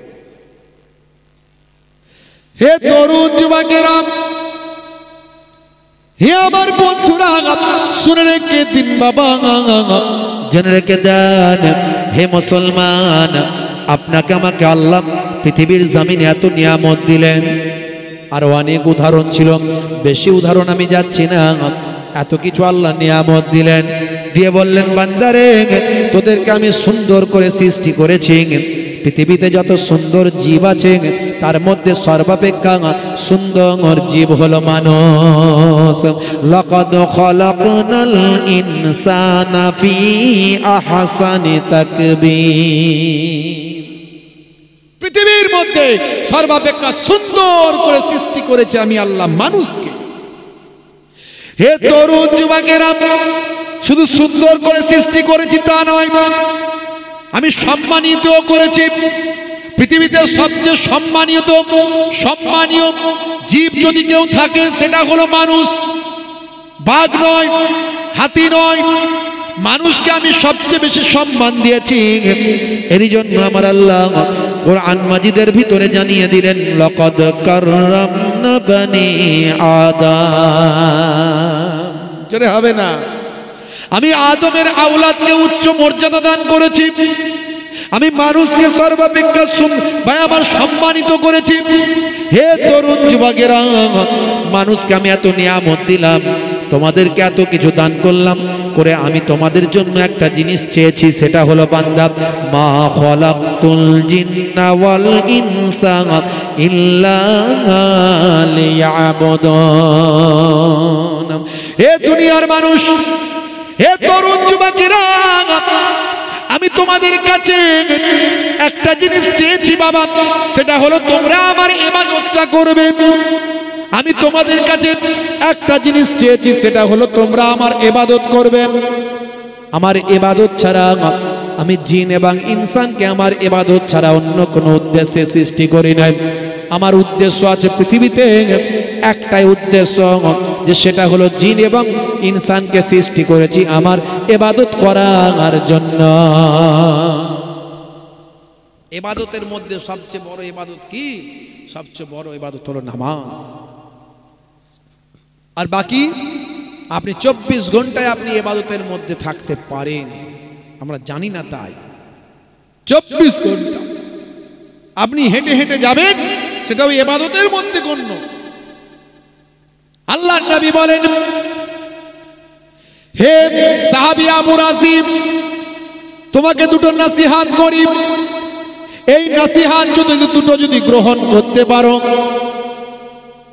হে তরুণ যুবকেরা, হে আমার বন্ধুরা, শুনে রেখে দিন বাবা, জেনে রেখে দেন হে মুসলমান, আপনাকে আমাকে আল্লাহ পৃথিবীর জমিনে এত নিয়ামত দিলেন। আরো অনেক উদাহরণ ছিল, বেশি উদাহরণ আমি যাচ্ছি না। এত কিছু আল্লাহ নিয়ামত দিলেন, দিয়ে বললেন বান্দারে তোদেরকে আমি সুন্দর করে সৃষ্টি করেছি। পৃথিবীতে যত সুন্দর জীব আছে তার মধ্যে সর্বাপেক্ষা সুন্দর জীব হলো মানুষ। লাকাদ খালাকনাল ইনসানা ফি আহসানি তাকবীর। পৃথিবীর মধ্যে সর্বাপেক্ষা সুন্দর করে সৃষ্টি করেছে আমি আল্লাহ মানুষকে। হে তরুণ যুবকেরা, শুধু সুন্দর করে সৃষ্টি করেছি তা নয়, আমি সম্মানিত করেছি। পৃথিবীতে সবচেয়ে সম্মানীয় জীব যদি কেউ থাকে সেটা হলো মানুষ। বাঘ নয়, হাতি নয়, মানুষকে আমি সবচেয়ে বেশি সম্মান দিয়েছি। এরই জন্য আমার আল্লাহ কোরআন মাজিদের ভিতরে জানিয়ে দিলেন লাকাদ কাররামনা বানি আদম। জোরে হবে না, আমি আদমের আওলাদকে উচ্চ মর্যাদা দান করেছি, আমি মানুষকে সর্বাপেক্ষা ভাই আমার সম্মানিত করেছি। হে তরুণ যুবকেরা, মানুষকে আমি এত নিয়ামত দিলাম, তোমাদেরকে এত কিছু দান করলাম করে আমি তোমাদের জন্য একটা জিনিস চেয়েছি, সেটা হলো বান্দা মা খালাকতুল জিন্না ওয়াল ইনসা ইল্লা লিয়াবুদুন। হে দুনিয়ার মানুষ, হে তরুণ যুবকেরা, আমি তোমাদের কাছে একটা জিনিস চেয়েছি বাবা, সেটা হলো তোমরা আমার ইবাদতটা করবে। আমি তোমাদের কাছে একটা জিনিস চেয়েছি, সেটা হলো তোমরা আমার ইবাদত করবে। আমার ইবাদত ছাড়া আমি জিন এবং ইনসানকে আমার ইবাদত ছাড়া অন্য কোনো উদ্দেশ্যে সৃষ্টি করি নাই। আমার উদ্দেশ্য আছে পৃথিবীতে একটাই উদ্দেশ্য, যে সেটা হলো জিন এবং ইনসানকে সৃষ্টি করেছি আমার ইবাদত করার জন্য। ইবাদতের মধ্যে সবচেয়ে বড় ইবাদত কি? সবচেয়ে বড় ইবাদত হলো নামাজ। আর বাকি আপনি 24 ঘন্টায় আপনি ইবাদতের মধ্যে থাকতে পারেন, আমরা জানি না তাই। 24 ঘন্টা আপনি হেঁটে হেঁটে যাবেন, সেটাও ইবাদতের মধ্যে গণ্য। আল্লাহর নবী বলেন, হে সাহাবী আবু রাজিব, তোমাকে দুটো নসিহত করি, এই নসিহত দুটো যদি গ্রহণ করতে পারো,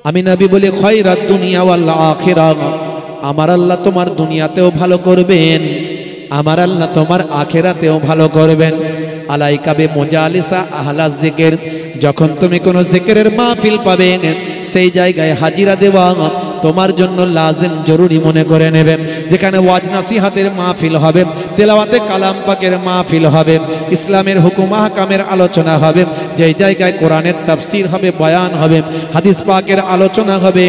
আমি নবী বলে খায়রাত দুনিয়া ওয়াল আখিরাহ, আমার আল্লাহ তোমার দুনিয়াতেও ভালো করবেন, আমার আল্লাহ তোমার আখিরাতেও ভালো করবেন। আলাইকা বে মুজালিসা আহলা জিকির, যখন তুমি কোনো জিকিরের মাহফিল পাবে সেই জায়গায় হাজিরা দেওয়া তোমার জন্য লাজিম জরুরি মনে করে নেবেন। যেখানে ওয়াজ নাসিহাতের মাহফিল হবে, তেলাওয়াতে কালাম পাকের মাহফিল হবে, ইসলামের হুকুম আহকামের আলোচনা হবে, যেই জায়গায় কোরআনের তাফসীর হবে, বয়ান হবে, হাদিস পাকের আলোচনা হবে,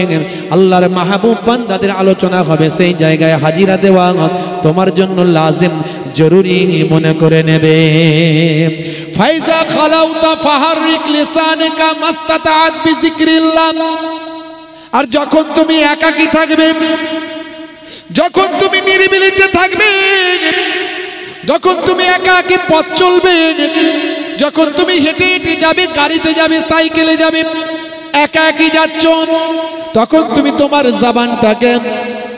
আল্লাহর মাহবুব বান্দাদের আলোচনা হবে, সেই জায়গায় হাজিরা দেওয়া তোমার জন্য লাজিম জরুরি মনে করে নেবে। ফাইজা খালাউতা ফাহারিক লিসানাকা মাস্তাতাআত বিযিকরিল্লাহ, আর যখন তুমি একাকী থাকবে, যখন তুমি নিরিবিলিতে থাকবে, যখন তুমি একাকী পথ চলবে, যখন তুমি হেঁটে হেঁটে যাবে, গাড়িতে যাবে, সাইকেলে যাবে, একাকী যাচ্ছ, তখন তুমি তোমার জবানটাকে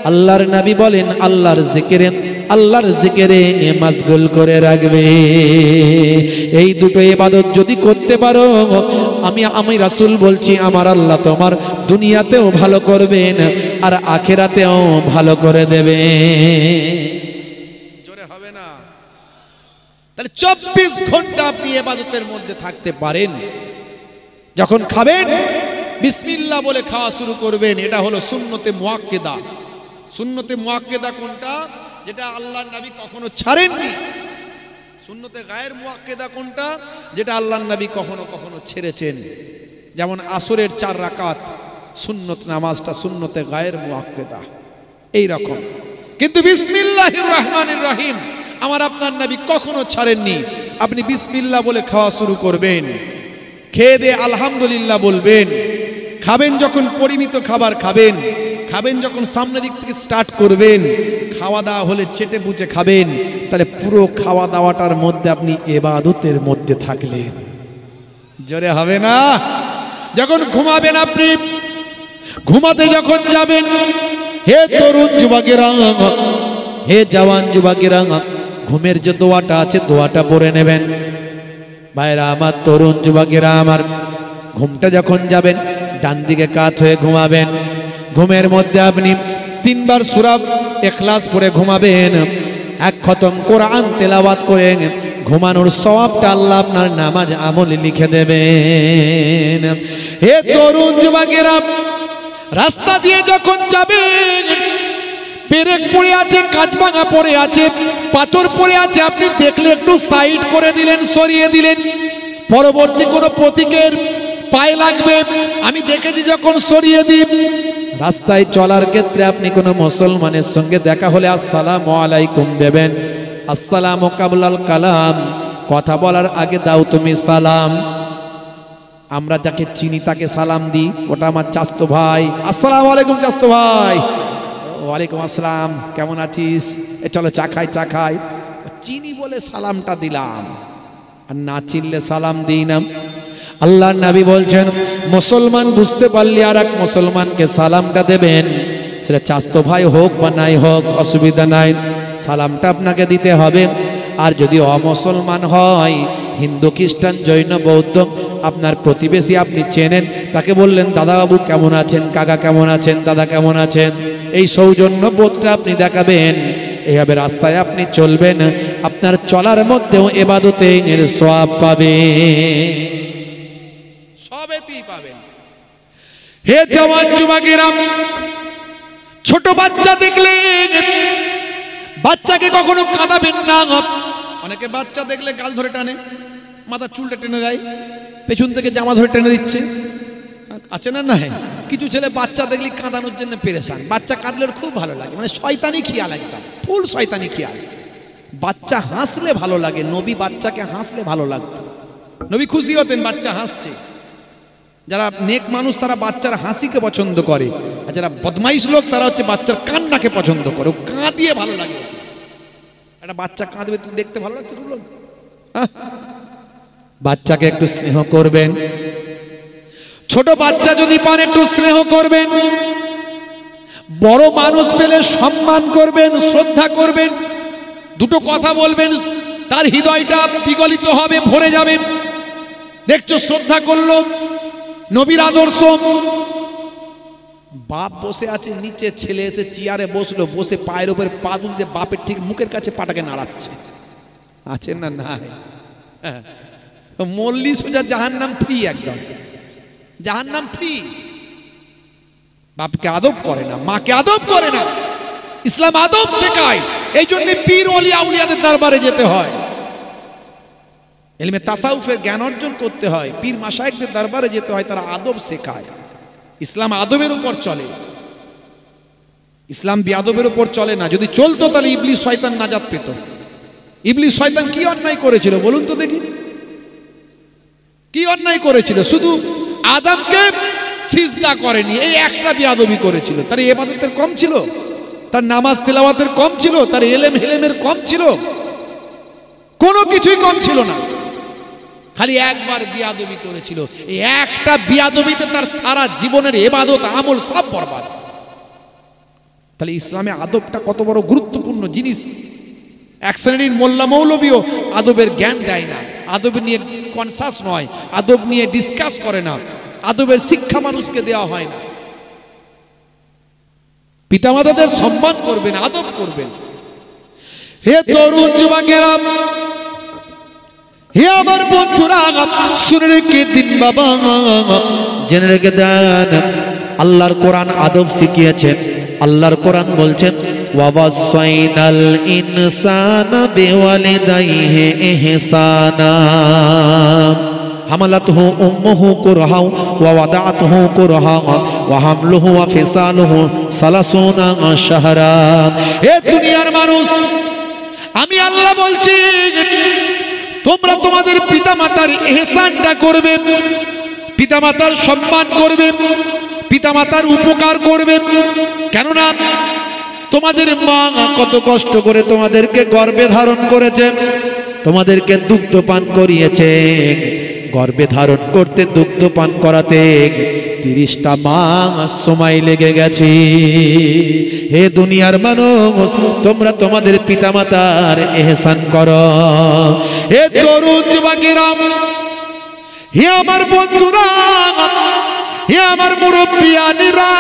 আল্লাহর নবী বলেন আল্লাহর জিকিরে মাশগুল করে রাখবে। এই দুটো ইবাদত যদি করতে পারো, আমি রাসূল বলছি আমার আল্লাহ তোমার দুনিয়াতেও ভালো করবেন আর আখিরাতেও ভালো করে দেবে। জোরে হবে না? তাহলে 24 ঘন্টা আপনি ইবাদতের মধ্যে থাকতে পারেন। যখন খাবেন বিসমিল্লাহ বলে খাওয়া শুরু করবেন, এটা হলো সুন্নতে মুআক্কেদা। সুন্নতে মুআক্কেদা কোনটা? যেটা আল্লাহর নবী কখনো ছাড়েননি। সুন্নতে গায়ের মুআক্কেদা কোনটা? যেটা আল্লাহর নবী কখনো কখনো ছেড়েছেন। যেমন আসরের 4 রাকাত সুন্নত নামাজটা সুন্নতে গায়ের মুআক্কেদা, এই রকম। কিন্তু বিসমিল্লাহির রহমানির রহিম আমার আপনার নবী কখনো ছাড়েননি। আপনি বিসমিল্লাহ বলে খাওয়া শুরু করবেন, খেয়ে দিয়ে আলহামদুলিল্লাহ বলবেন। খাবেন যখন পরিমিত খাবার খাবেন, খাবেন যখন সামনের দিক থেকে স্টার্ট করবেন, খাওয়া দাওয়া হলে চেটে পুচে খাবেন, তাহলে পুরো খাওয়া দাওয়াটার মধ্যে আপনি ইবাদতের মধ্যে থাকলেন। জোরে হবে না? যখন ঘুমাবেন, আপনি ঘুমাতে যখন যাবেন, হে তরুণ যুবকেরা, হে জওয়ান যুবকেরা, ঘুমের যে দোয়াটা আছে দোয়াটা পড়ে নেবেন। ভাইরা আমার, তরুণ যুবকেরা আমার, ঘুমটা যখন যাবেন ডান দিকে কাত হয়ে ঘুমাবেন। ঘুমের মধ্যে আপনি 3 বার সূরা ইখলাস পড়ে ঘুমাবেন। 1 খতম কোরআন তেলাওয়াত করে ঘুমানোর সওয়াবটা আল্লাহ আপনার নামাজ আমলে লিখে দেবেন। হে তরুণ যুবকেরা, রাস্তা দিয়ে যখন যাবেন, পেরেক পড়ে আছে, কাঁচভাঙা পড়ে আছে, পাথর পড়ে আছে, আপনি দেখলে একটু সাইড করে দিলেন, সরিয়ে দিলেন। পরবর্তী কোনো প্রতীকের পায়ে লাগবে, আমি দেখেছি যখন সরিয়ে দিই। রাস্তায় চলার ক্ষেত্রে আপনি কোনো মুসলমানের সঙ্গে দেখা হলে আসসালামু আলাইকুম দেবেন। আসসালামু কাবলাল কালাম, কথা বলার আগে দাও তুমি সালাম। আমরা যাকে চিনি তাকে সালাম দিই, ওটা আমার চাচতো ভাই। আসসালামু আলাইকুম চাচতো ভাই। ওয়ালাইকুম আসসালাম, কেমন আছিস? চলো চা খাই, চা খাই। চিনি বলে সালামটা দিলাম, আর না চিনলে সালাম দিই না। আল্লাহর নবী বলছেন, মুসলমান বুঝতে পারলে আর এক মুসলমানকে সালামটা দেবেন, সেটা চাচতো ভাই হোক বা নাই হোক, অসুবিধা নাই, সালামটা আপনাকে দিতে হবে। আর যদি অমুসলমান হয়, হিন্দু, খ্রিস্টান, জৈন, বৌদ্ধ, আপনার প্রতিবেশী আপনি চেনেন, তাকে বললেন দাদা বাবু কেমন আছেন, কাকা কেমন আছেন, দাদা কেমন আছেন, এই সৌজন্য বোধটা আপনি দেখাবেন। এইভাবে রাস্তায় আপনি চলবেন, আপনার চলার মধ্যেও ইবাদতের সওয়াব পাবেন, সবেতেই পাবেন। হে জওয়ান যুবকেরা, ছোট বাচ্চা দেখলে বাচ্চাকে কখনো কাঁদাবেন না। অনেকে বাচ্চা দেখলে গাল ধরে টানে, মাথা চুলটা টেনে দেয়, পেছন থেকে জামা ধরে টেনে দিচ্ছে, আছে না? না, কিছু ছেলে বাচ্চা দেখলে কাঁদানোর জন্য পেরেশান। বাচ্চা কাঁদলে খুব ভালো লাগে, মানে শয়তানি খেয়াল, একদম ফুল শয়তানি খেয়াল। বাচ্চা হাসলে ভালো লাগে, নবী বাচ্চাকে হাসলে ভালো লাগতো, নবী খুশি হতেন বাচ্চা হাসছে। যারা নেক মানুষ তারা বাচ্চার হাসিকে পছন্দ করে, আর যারা বদমাইশ লোক তারা হচ্ছে বাচ্চার কান্নাকে পছন্দ করে। ও কাঁদিয়ে ভালো লাগে, একটা বাচ্চা কাঁদবে তুই দেখতে ভালো লাগছে। বাচ্চাকে একটু স্নেহ করবেন, ছোট বাচ্চা যদি পান একটু স্নেহ করবেন। বড় মানুষ পেলে সম্মান করবেন, শ্রদ্ধা করবেন, দুটো কথা বলবেন, তার হৃদয়টা বিগলিত হবে, ভরে যাবে। দেখছো শ্রদ্ধা করলো, নবীর আদর্শ। বাপ বসে আছে নিচে, ছেলে এসে চেয়ারে বসলো, বসে পায়ের উপরে পা তুলতে বাপের ঠিক মুখের কাছে পাটাকে নাড়াচ্ছে। আছে না? নাই। মল্লি সোজা জাহান্নাম ফ্রি, একদম জাহান্নাম ফ্রি। বাপকে আদব করে না, মাকে আদব করে না। ইসলাম আদব শেখায়, এই জন্য পীর ওলি আউলিয়াদের দরবারে যেতে হয়, ইলমে তাসাউফের জ্ঞান অর্জন করতে হয়, পীর মাশায়েখদের দরবারে যেতে হয়, তারা আদব শেখায়। ইসলাম আদবের উপর চলে, ইসলাম বেয়াদবের উপর চলে না। যদি চলতো তাহলে ইবলিস শয়তান নাজাত পেত। ইবলিস শয়তান কি অন্যায় করেছিল বলুন তো দেখি? কি অন্যায় করেছিল? শুধু আদমকে সিজদা করেনি, এই একটা বেয়াদবি করেছিল। তার ইবাদতের কম ছিল? তার নামাজ তেলাওয়াতের কম ছিল? তার ইলম হিলেমের কম ছিল? কোনো কিছুই কম ছিল না, খালি একবার বিয়াদবি করেছিল। এই একটা বিয়াদবিতে তার সারা জীবনের ইবাদত আমল সব বরবাদ। তাহলে ইসলামে আদবটা কত বড় গুরুত্বপূর্ণ জিনিস। এক শ্রেণীর মোল্লা মৌলবীও আদবের জ্ঞান দেয় না, আদব নিয়ে কনসাস নয়, আদব নিয়ে ডিসকাস করে না, আদবের শিক্ষা মানুষকে দেওয়া হয় না। পিতামাতাদের সম্মান করবেন, আদব করবেন। হে তরুণ যুবকেরা, হে আমার বন্ধুরা, শুনে রেখে দিন বাবা, জেনে রেখে দেন, আল্লাহর কোরআন আদব শিখিয়েছে। আল্লাহর কোরআন বলছেন, ওয়াবাসাইনাল ইনসানা বিওয়ালিদাইহি ইহসানা হামালাতুহু উম্মুহু কুরহা ওয়া ওয়াদাআতুহু কুরহা ওয়া হামলুহু ওয়া ফিসালুহু সালাসুনা শাহরা। হে দুনিয়ার মানুষ, আমি আল্লাহ বলছি, তোমরা তোমাদের পিতামাতার ইহসানটা করবে, পিতামাতার সম্মান করবে, পিতামাতার উপকার করবে। কেননা তোমাদের মা কত কষ্ট করে তোমাদেরকে গর্ভে ধারণ করেছে, তোমাদেরকে দুগ্ধ পান করিয়েছে। গর্ভে ধারণ করতে, দুগ্ধ পান করাতে 30টা মাস সময় লেগে গেছে। হে দুনিয়ার মানুষ, তোমরা তোমাদের পিতামাতার ইহসান করো। হে তরুণ যুবকেরা, হে আমার বন্ধুরা, হে আমার মুরব্বিয়ানেরা,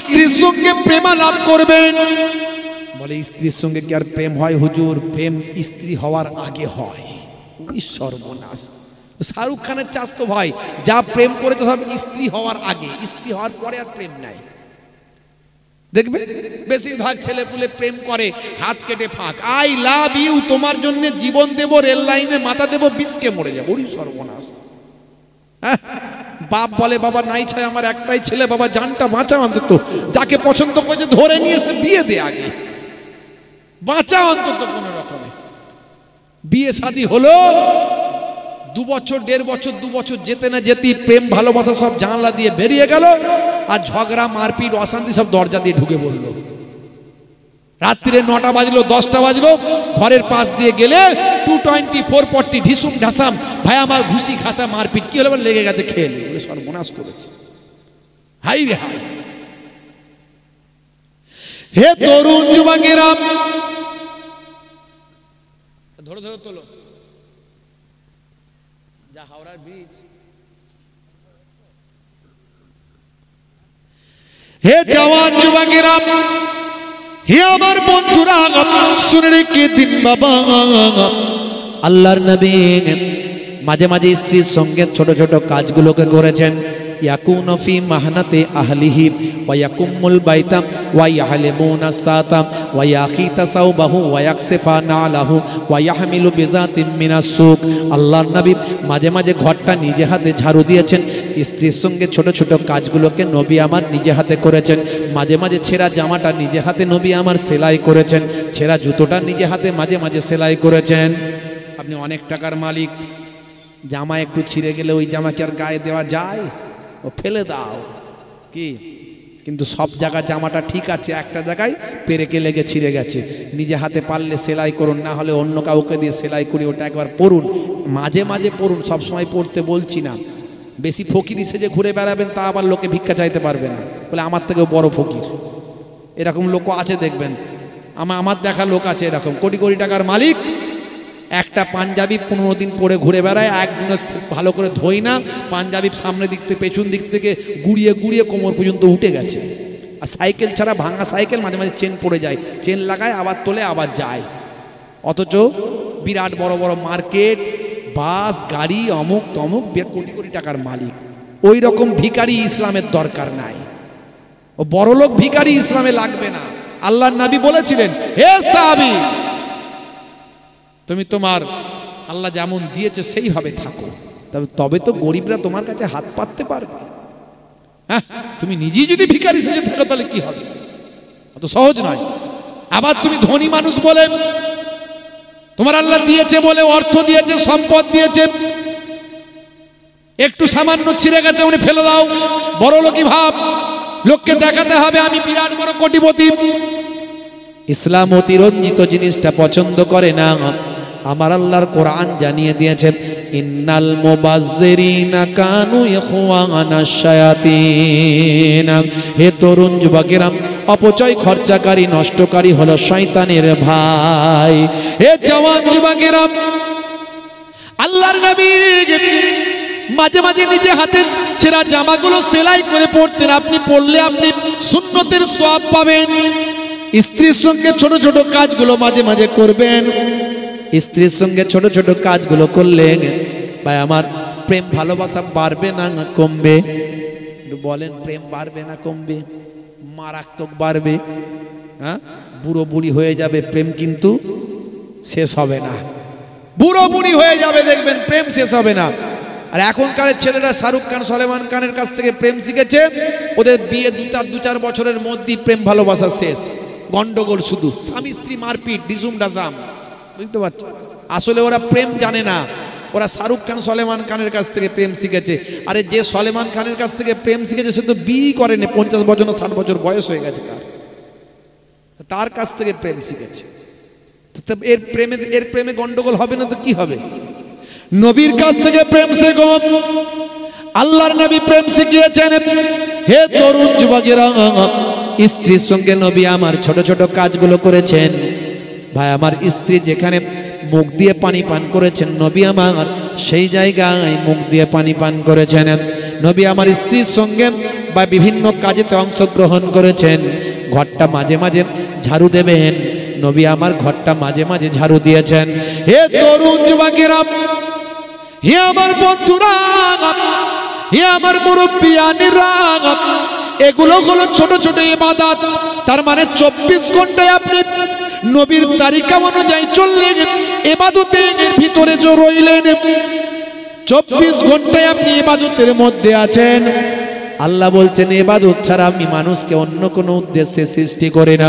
স্ত্রীর সঙ্গে প্রেমালাপ করবেন। বলে স্ত্রীর সঙ্গে কি আর প্রেম হয় হুজুর? প্রেম স্ত্রী হওয়ার আগে হয়। সর্বনাশ! শাহরুখ খানের চাষ তো ভাই, যা প্রেম করেছে সব স্ত্রী হওয়ার আগে, স্ত্রী হওয়ার পরে আর প্রেম নাই। দেখবে বেশিরভাগ ছেলে পুলে প্রেম করে হাত কেটে ফাঁক, আই লাভ ইউ, তোমার জন্য জীবন দেব, রেল লাইনে মাথা দেব, বিষকে মরে যাবো। ওরে সর্বনাশ! বাপ বলে, বাবা নাই ছাই আমার একটাই ছেলে, বাবা জানটা বাঁচা, অন্তত যাকে পছন্দ করেছে ধরে নিয়ে এসে বিয়ে দে, আগে বাঁচা অন্তত কোন রকমে। বিয়ে শাদী হলো, 2 বছর 1.5 বছর 2 বছর যেতে না যেতেই প্রেম ভালোবাসা সব জানলা দিয়ে বেরিয়ে গেল, আর ঝগড়া মারপিট অশান্তি সব দরজা দিয়ে ঢুকে বলল। রাত্রে 9টা বাজলো, 10টা বাজলো, ঘরের পাশ দিয়ে গেলে 220 440 ঢিসুম ঢাসাম, ভাই আমার ঘুষি খাসা মারপিট। কি হলো? লেগে গেছে খেল। বলে সর্বনাশ করেছে। হাই রে হাই! হে তরুণ যুবকেরা, ধরো ধরো তোলো, যা হাওড়ার ব্রিজ। হে জওয়ান যুবকেরা, হে আমার বন্ধুরা, শুনে রেখে দিন বাবা, আল্লাহর নবী মাঝে মাঝে স্ত্রীর সঙ্গে ছোট ছোট কাজগুলোকে করেছেন। ইয়াকুনু ফি মাহনাতি আহলিহি ওয়া ইয়াকুমুল বাইতা ওয়া ইয়াহলিমুনা সাতা ওয়া ইয়াখিতা সাওবাহু ওয়া ইয়াকসিফা নালাহু ওয়া ইয়াহমিলু বিজাতিন মিনাস সুক। আল্লাহর নবী মাঝে মাঝে ঘরটা নিজে হাতে ঝাড়ু দিয়েছেন। স্ত্রীর সঙ্গে ছোট ছোট কাজগুলোকে নবী আমার নিজে হাতে করেছেন। মাঝে মাঝে ছেঁড়া জামাটা নিজে হাতে নবী আমার সেলাই করেছেন। ছেঁড়া জুতোটা নিজে হাতে মাঝে মাঝে সেলাই করেছেন। আপনি অনেক টাকার মালিক, জামা একটু ছিঁড়ে গেলে ওই জামা কি আর গায়ে দেওয়া যায়? ও ফেলে দাও কি? কিন্তু সব জায়গা জামাটা ঠিক আছে, একটা জায়গায় পেরেকে লেগে ছিঁড়ে গেছে, নিজে হাতে পারলে সেলাই করুন, না হলে অন্য কাউকে দিয়ে সেলাই করি ওটা একবার পরুন। মাঝে মাঝে পরুন, সবসময় পড়তে বলছি না। বেশি ফকিরি সেজে ঘুরে বেড়াবেন, তা আবার লোকে ভিক্ষা চাইতে পারবে না, বলে আমার থেকেও বড় ফকির। এরকম লোক আছে দেখবেন, আমার দেখা লোক আছে এরকম, কোটি কোটি টাকার মালিক, একটা পাঞ্জাবি 15 দিন পরে ঘুরে বেড়ায়, একদিনও ভালো করে ধোই না, পাঞ্জাবির সামনে দিক থেকে পেছন দিক থেকে গুড়িয়ে গুড়িয়ে কোমর পর্যন্ত উঠে গেছে। আর সাইকেল ছাড়া, ভাঙা সাইকেল, মাঝে মাঝে চেন পড়ে যায়, চেন লাগায় আবার তোলে আবার যায়। অথচ বিরাট বড় বড় মার্কেট, বাস, গাড়ি, অমুক তমুক, কোটি কোটি টাকার মালিক। ওই রকম ভিখারি ইসলামের দরকার নাই, ও বড়লোক ভিখারি ইসলামে লাগবে না। আল্লাহর নবী বলেছিলেন, হে সাহাবী, তুমি তোমার আল্লাহ যেমন দিয়েছে সেইভাবে থাকো, তবে তো গরিবরা তোমার কাছে হাত পাততে পারবে। হ্যাঁ, তুমি নিজেই যদি ভিখারি সেজে থাকো তাহলে কি হবে? অত সহজ নয়। আবার তুমি ধনী মানুষ বলে, তোমার আল্লাহ দিয়েছে বলে, অর্থ দিয়েছে, সম্পদ দিয়েছে, একটু সামান্য ছিঁড়ে গেছে উনি ফেলে দাও, বড় লোকই ভাব, লোককে দেখাতে হবে আমি বিরাট বড় কোটিপতি। ইসলাম অতিরঞ্জিত জিনিসটা পছন্দ করে না। আমার আল্লাহর কোরআন জানিয়ে দিয়েছেন, ইন্নাল মুবাজ্জিরিনা কানু ইখওয়ানাশ শায়াতিন। হে তরুণ যুবকেরা, অপচয় খরচাকারী, নষ্টকারী হলো শয়তানের ভাই। হে জওয়ান যুবকেরা, আল্লাহর নবী মাঝে মাঝে নিজে হাতে ছেঁড়া জামাগুলো সেলাই করে পরতেন। আপনি পরলে আপনি সুন্নতের সওয়াব পাবেন। স্ত্রীর সঙ্গে ছোট ছোট কাজগুলো মাঝে মাঝে করবেন। স্ত্রীর সঙ্গে ছোট ছোট কাজগুলো করলে ভাই আমার প্রেম ভালোবাসা বাড়বে না কমবে? বলেন, প্রেম বাড়বে না কমবে? মারাত্মক বাড়বে। হ্যাঁ, বুড়ো বুড়ি হয়ে যাবে, প্রেম কিন্তু শেষ হবে না। বুড়ো বুড়ি হয়ে যাবে, দেখবেন প্রেম শেষ হবে না। আর এখনকার ছেলেরা শাহরুখ খান, সলমান খানের কাছ থেকে প্রেম শিখেছে। ওদের বিয়ে দু চার বছরের মধ্যেই প্রেম ভালোবাসা শেষ, গন্ডগোল, শুধু স্বামী স্ত্রী মারপিট, ডিসুম ডাসাম। বুঝতে পারছি? আসলে ওরা প্রেম জানে না, ওরা শাহরুখ খান, সলমান খানের কাছ থেকে প্রেম শিখেছে। আরে যে সলমান খানের কাছ থেকে প্রেম শিখেছে সে তো বিয়ে করেনি, 50 বছর না 60 বছর বয়স হয়ে গেছে তার কাছ থেকে প্রেম শিখেছে। এর প্রেমে গন্ডগোল হবে না তো কি হবে? নবীর কাছ থেকে প্রেম শেখো। আল্লাহর নবী প্রেম শিখিয়েছেন। হে তরুণ যুবকেরা, স্ত্রীর সঙ্গে নবী আমার ছোট ছোট কাজগুলো করেছেন। ভাই আমার স্ত্রী যেখানে মুখ দিয়ে পানি পান করেছেন, নবী আমার সেই জায়গায় মুখ দিয়ে পানি পান করেছেন। নবী আমার স্ত্রীর সঙ্গে বা বিভিন্ন কাজেতে অংশগ্রহণ করেছেন। ঘরটা মাঝে মাঝে ঝাড়ু দেবেন, নবী আমার ঘরটা মাঝে মাঝে ঝাড়ু দিয়েছেন। হে তরুণ যুবকেরা, হে আমার বন্ধুরা, হে আমার মুরব্বিয়ানেরা, এগুলো হলো ছোট ছোট ইবাদত। তার মানে 24 ঘন্টায় আপনি নবীর তারিকা অনুযায়ী চললেন, ইবাদতের ভিতরে রইলেন। 24 ঘন্টায় আপনি ইবাদতের মধ্যে আছেন। আল্লাহ বলছেন, ইবাদত ছাড়া আমি মানুষকে অন্য কোনো উদ্দেশ্যে সৃষ্টি করি না।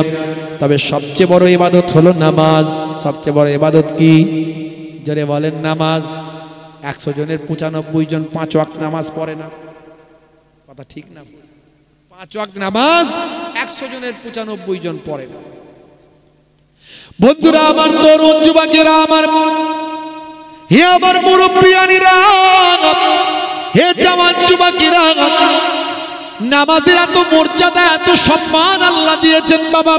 তবে সবচেয়ে বড় ইবাদত হলো নামাজ। সবচেয়ে বড় ইবাদত কি? জোরে বলেন, নামাজ। 100 জনের 95 জন 5 ওয়াক্ত নামাজ পড়ে না, কথা ঠিক না? 5 ওয়াক্ত নামাজ 100 জনের 95 জন পড়ে না। বন্ধুরা আমার, তরুণ যুবকেরা আমার, হে আমার মুরব্বিয়ানিরা, হে জওয়ান যুবকেরা, নামাজের এত মর্যাদা, এত সম্মান আল্লাহ দিয়েছেন বাবা।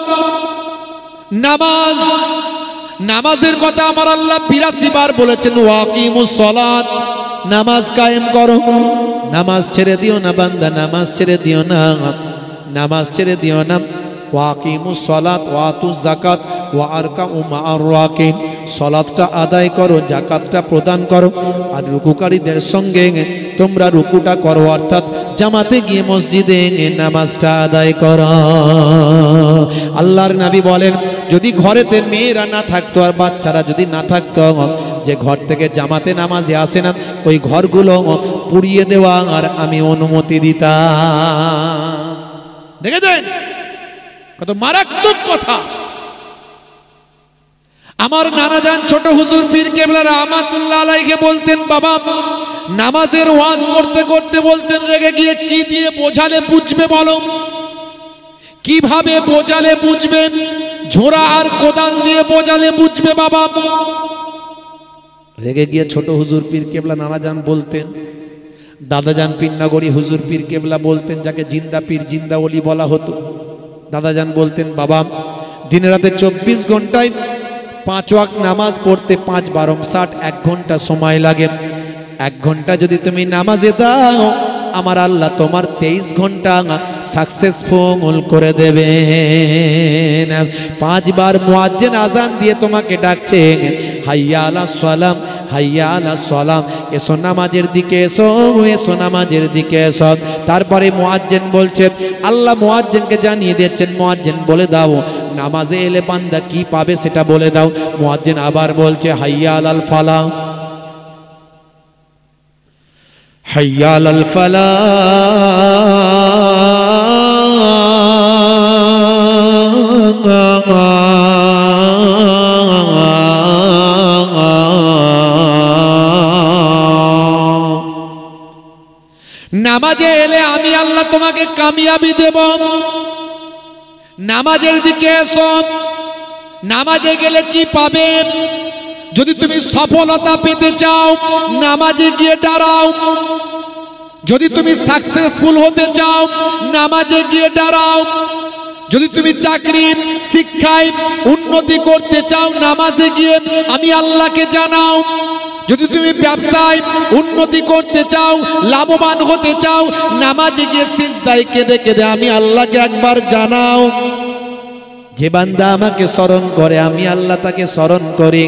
নামাজ, নামাজের কথা আমার আল্লাহ 82 বার বলেছেন, ওয়াকিমুস সালাত, নামাজ কায়েম করো। নামাজ ছেড়ে দিও না বান্দা, নামাজ ছেড়ে দিও না, নামাজ ছেড়ে দিও না। ওয়াকিমুস সালাত ওয়াতুজ যাকাত ওয়া আরকাউ মা'আর রাকিন, সালাতটা আদায় করো, যাকাতটা প্রদান করো, আর রুকুকারীদের সঙ্গে তোমরা রুকুটা করো, অর্থাৎ জামাতে গিয়ে মসজিদে নামাজটা আদায় করো। আল্লাহর নবী বলেন, যদি ঘরেতে মেয়েরা না থাকতো আর বাচ্চারা যদি না থাকতো, যে ঘর থেকে জামাতে নামাজে আসে না, ওই ঘরগুলো পুড়িয়ে দেওয়া আর আমি অনুমতি দিতাম। দেখেছেন কত মারাত্মক কথা। আমার নানা জান ছোট হুজুর পীর কেবলা রাহমাতুল্লাহ আলাইহি বলতেন, বাবা নামাজের ওয়াজ করতে করতে বলতেন, রেগে গিয়ে কি দিয়ে বোঝালে বুঝবে বলো? কিভাবে বোঝালে বুঝবে? ঝোড়া আর কোদাল দিয়ে বোঝালে বুঝবে বাবা? রেগে গিয়ে ছোট হুজুর পীর কেবলা নানা জান বলতেন। দাদাজান পীরনগরী হুজুর পীর কেবলা বলতেন, যাকে জিন্দা পীর জিন্দা ওলি বলা হতো। দাদাজান বলতেন, বাবা দিনে রাতে 24 ঘন্টায় 5 ওয়াক্ত নামাজ পড়তে 5 12 60 1 ঘন্টা সময় লাগে। 1 ঘন্টা যদি তুমি নামাজে দাও, আমার আল্লাহ তোমার 23 ঘন্টা সাকসেসফুল করে দেবেন। 5 বার মুয়াজ্জিন আজান দিয়ে তোমাকে ডাকছে, হাইয়া আলাস সালাম, হাইয়া আলাস সালাম, এসো নামাজের দিকে এসো, এসো নামাজের দিকে এসো। তারপরে মুয়াজ্জিন বলছে, আল্লাহ মুয়াজ্জিনকে জানিয়ে দিচ্ছেন, মুয়াজ্জিন বলে দাও নামাজে এলে বান্দা কি পাবে সেটা বলে দাও। মুয়াজ্জিন আবার বলছে, হাইয়া আলাল ফালাহ, হাইয়া আলাল ফালাহ। নামাজে এলে আমি আল্লাহ তোমাকে কামিয়াবি দেব। নামাজের দিকে এসো। নামাজে গেলে কি পাবে? যদি তুমি সফলতা পেতে চাও, নামাজে গিয়ে দাঁড়াও। যদি তুমি সাকসেসফুল হতে চাও, নামাজে গিয়ে দাঁড়াও। যদি তুমি চাকরি শিক্ষায় উন্নতি করতে চাও, নামাজে গিয়ে আমি আল্লাহকে জানাও। যদি তুমি ব্যবসায় উন্নতি করতে চাও, লাভবান হতে চাও, নামাজে গিয়ে সিজদায় কেঁদে কেঁদে আমি আল্লাহকে একবার জানাও। যে বান্দা আমাকে স্মরণ করে আমি আল্লাহ তাকে স্মরণ করি।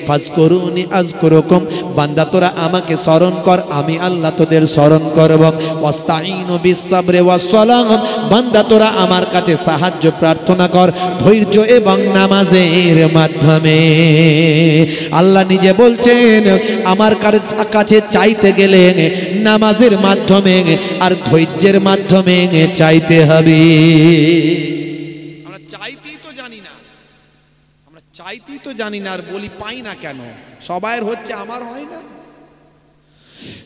ফাজকুরুনি আযকুরুকুম, বান্দা তোরা আমাকে স্মরণ কর, আমি আল্লাহ তোদের স্মরণ করব। ওয়াস্তাঈনু বিস-সাবরি ওয়াস-সালাহ, বান্দা তোরা আমার কাছে সাহায্য প্রার্থনা কর ধৈর্য এবং নামাজের মাধ্যমে। আল্লাহ নিজে বলছেন আমার কাছে চাইতে গেলে নামাজের মাধ্যমে আর ধৈর্যের মাধ্যমে চাইতে হবে। চাইতেই তো জানি না আর বলি পাই না কেন? সবাইয়ের হচ্ছে, আমার হয় না।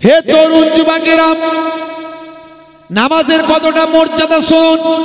হে তরুণ যুবকেরা, নামাজের কতটা মর্যাদা শুনুন।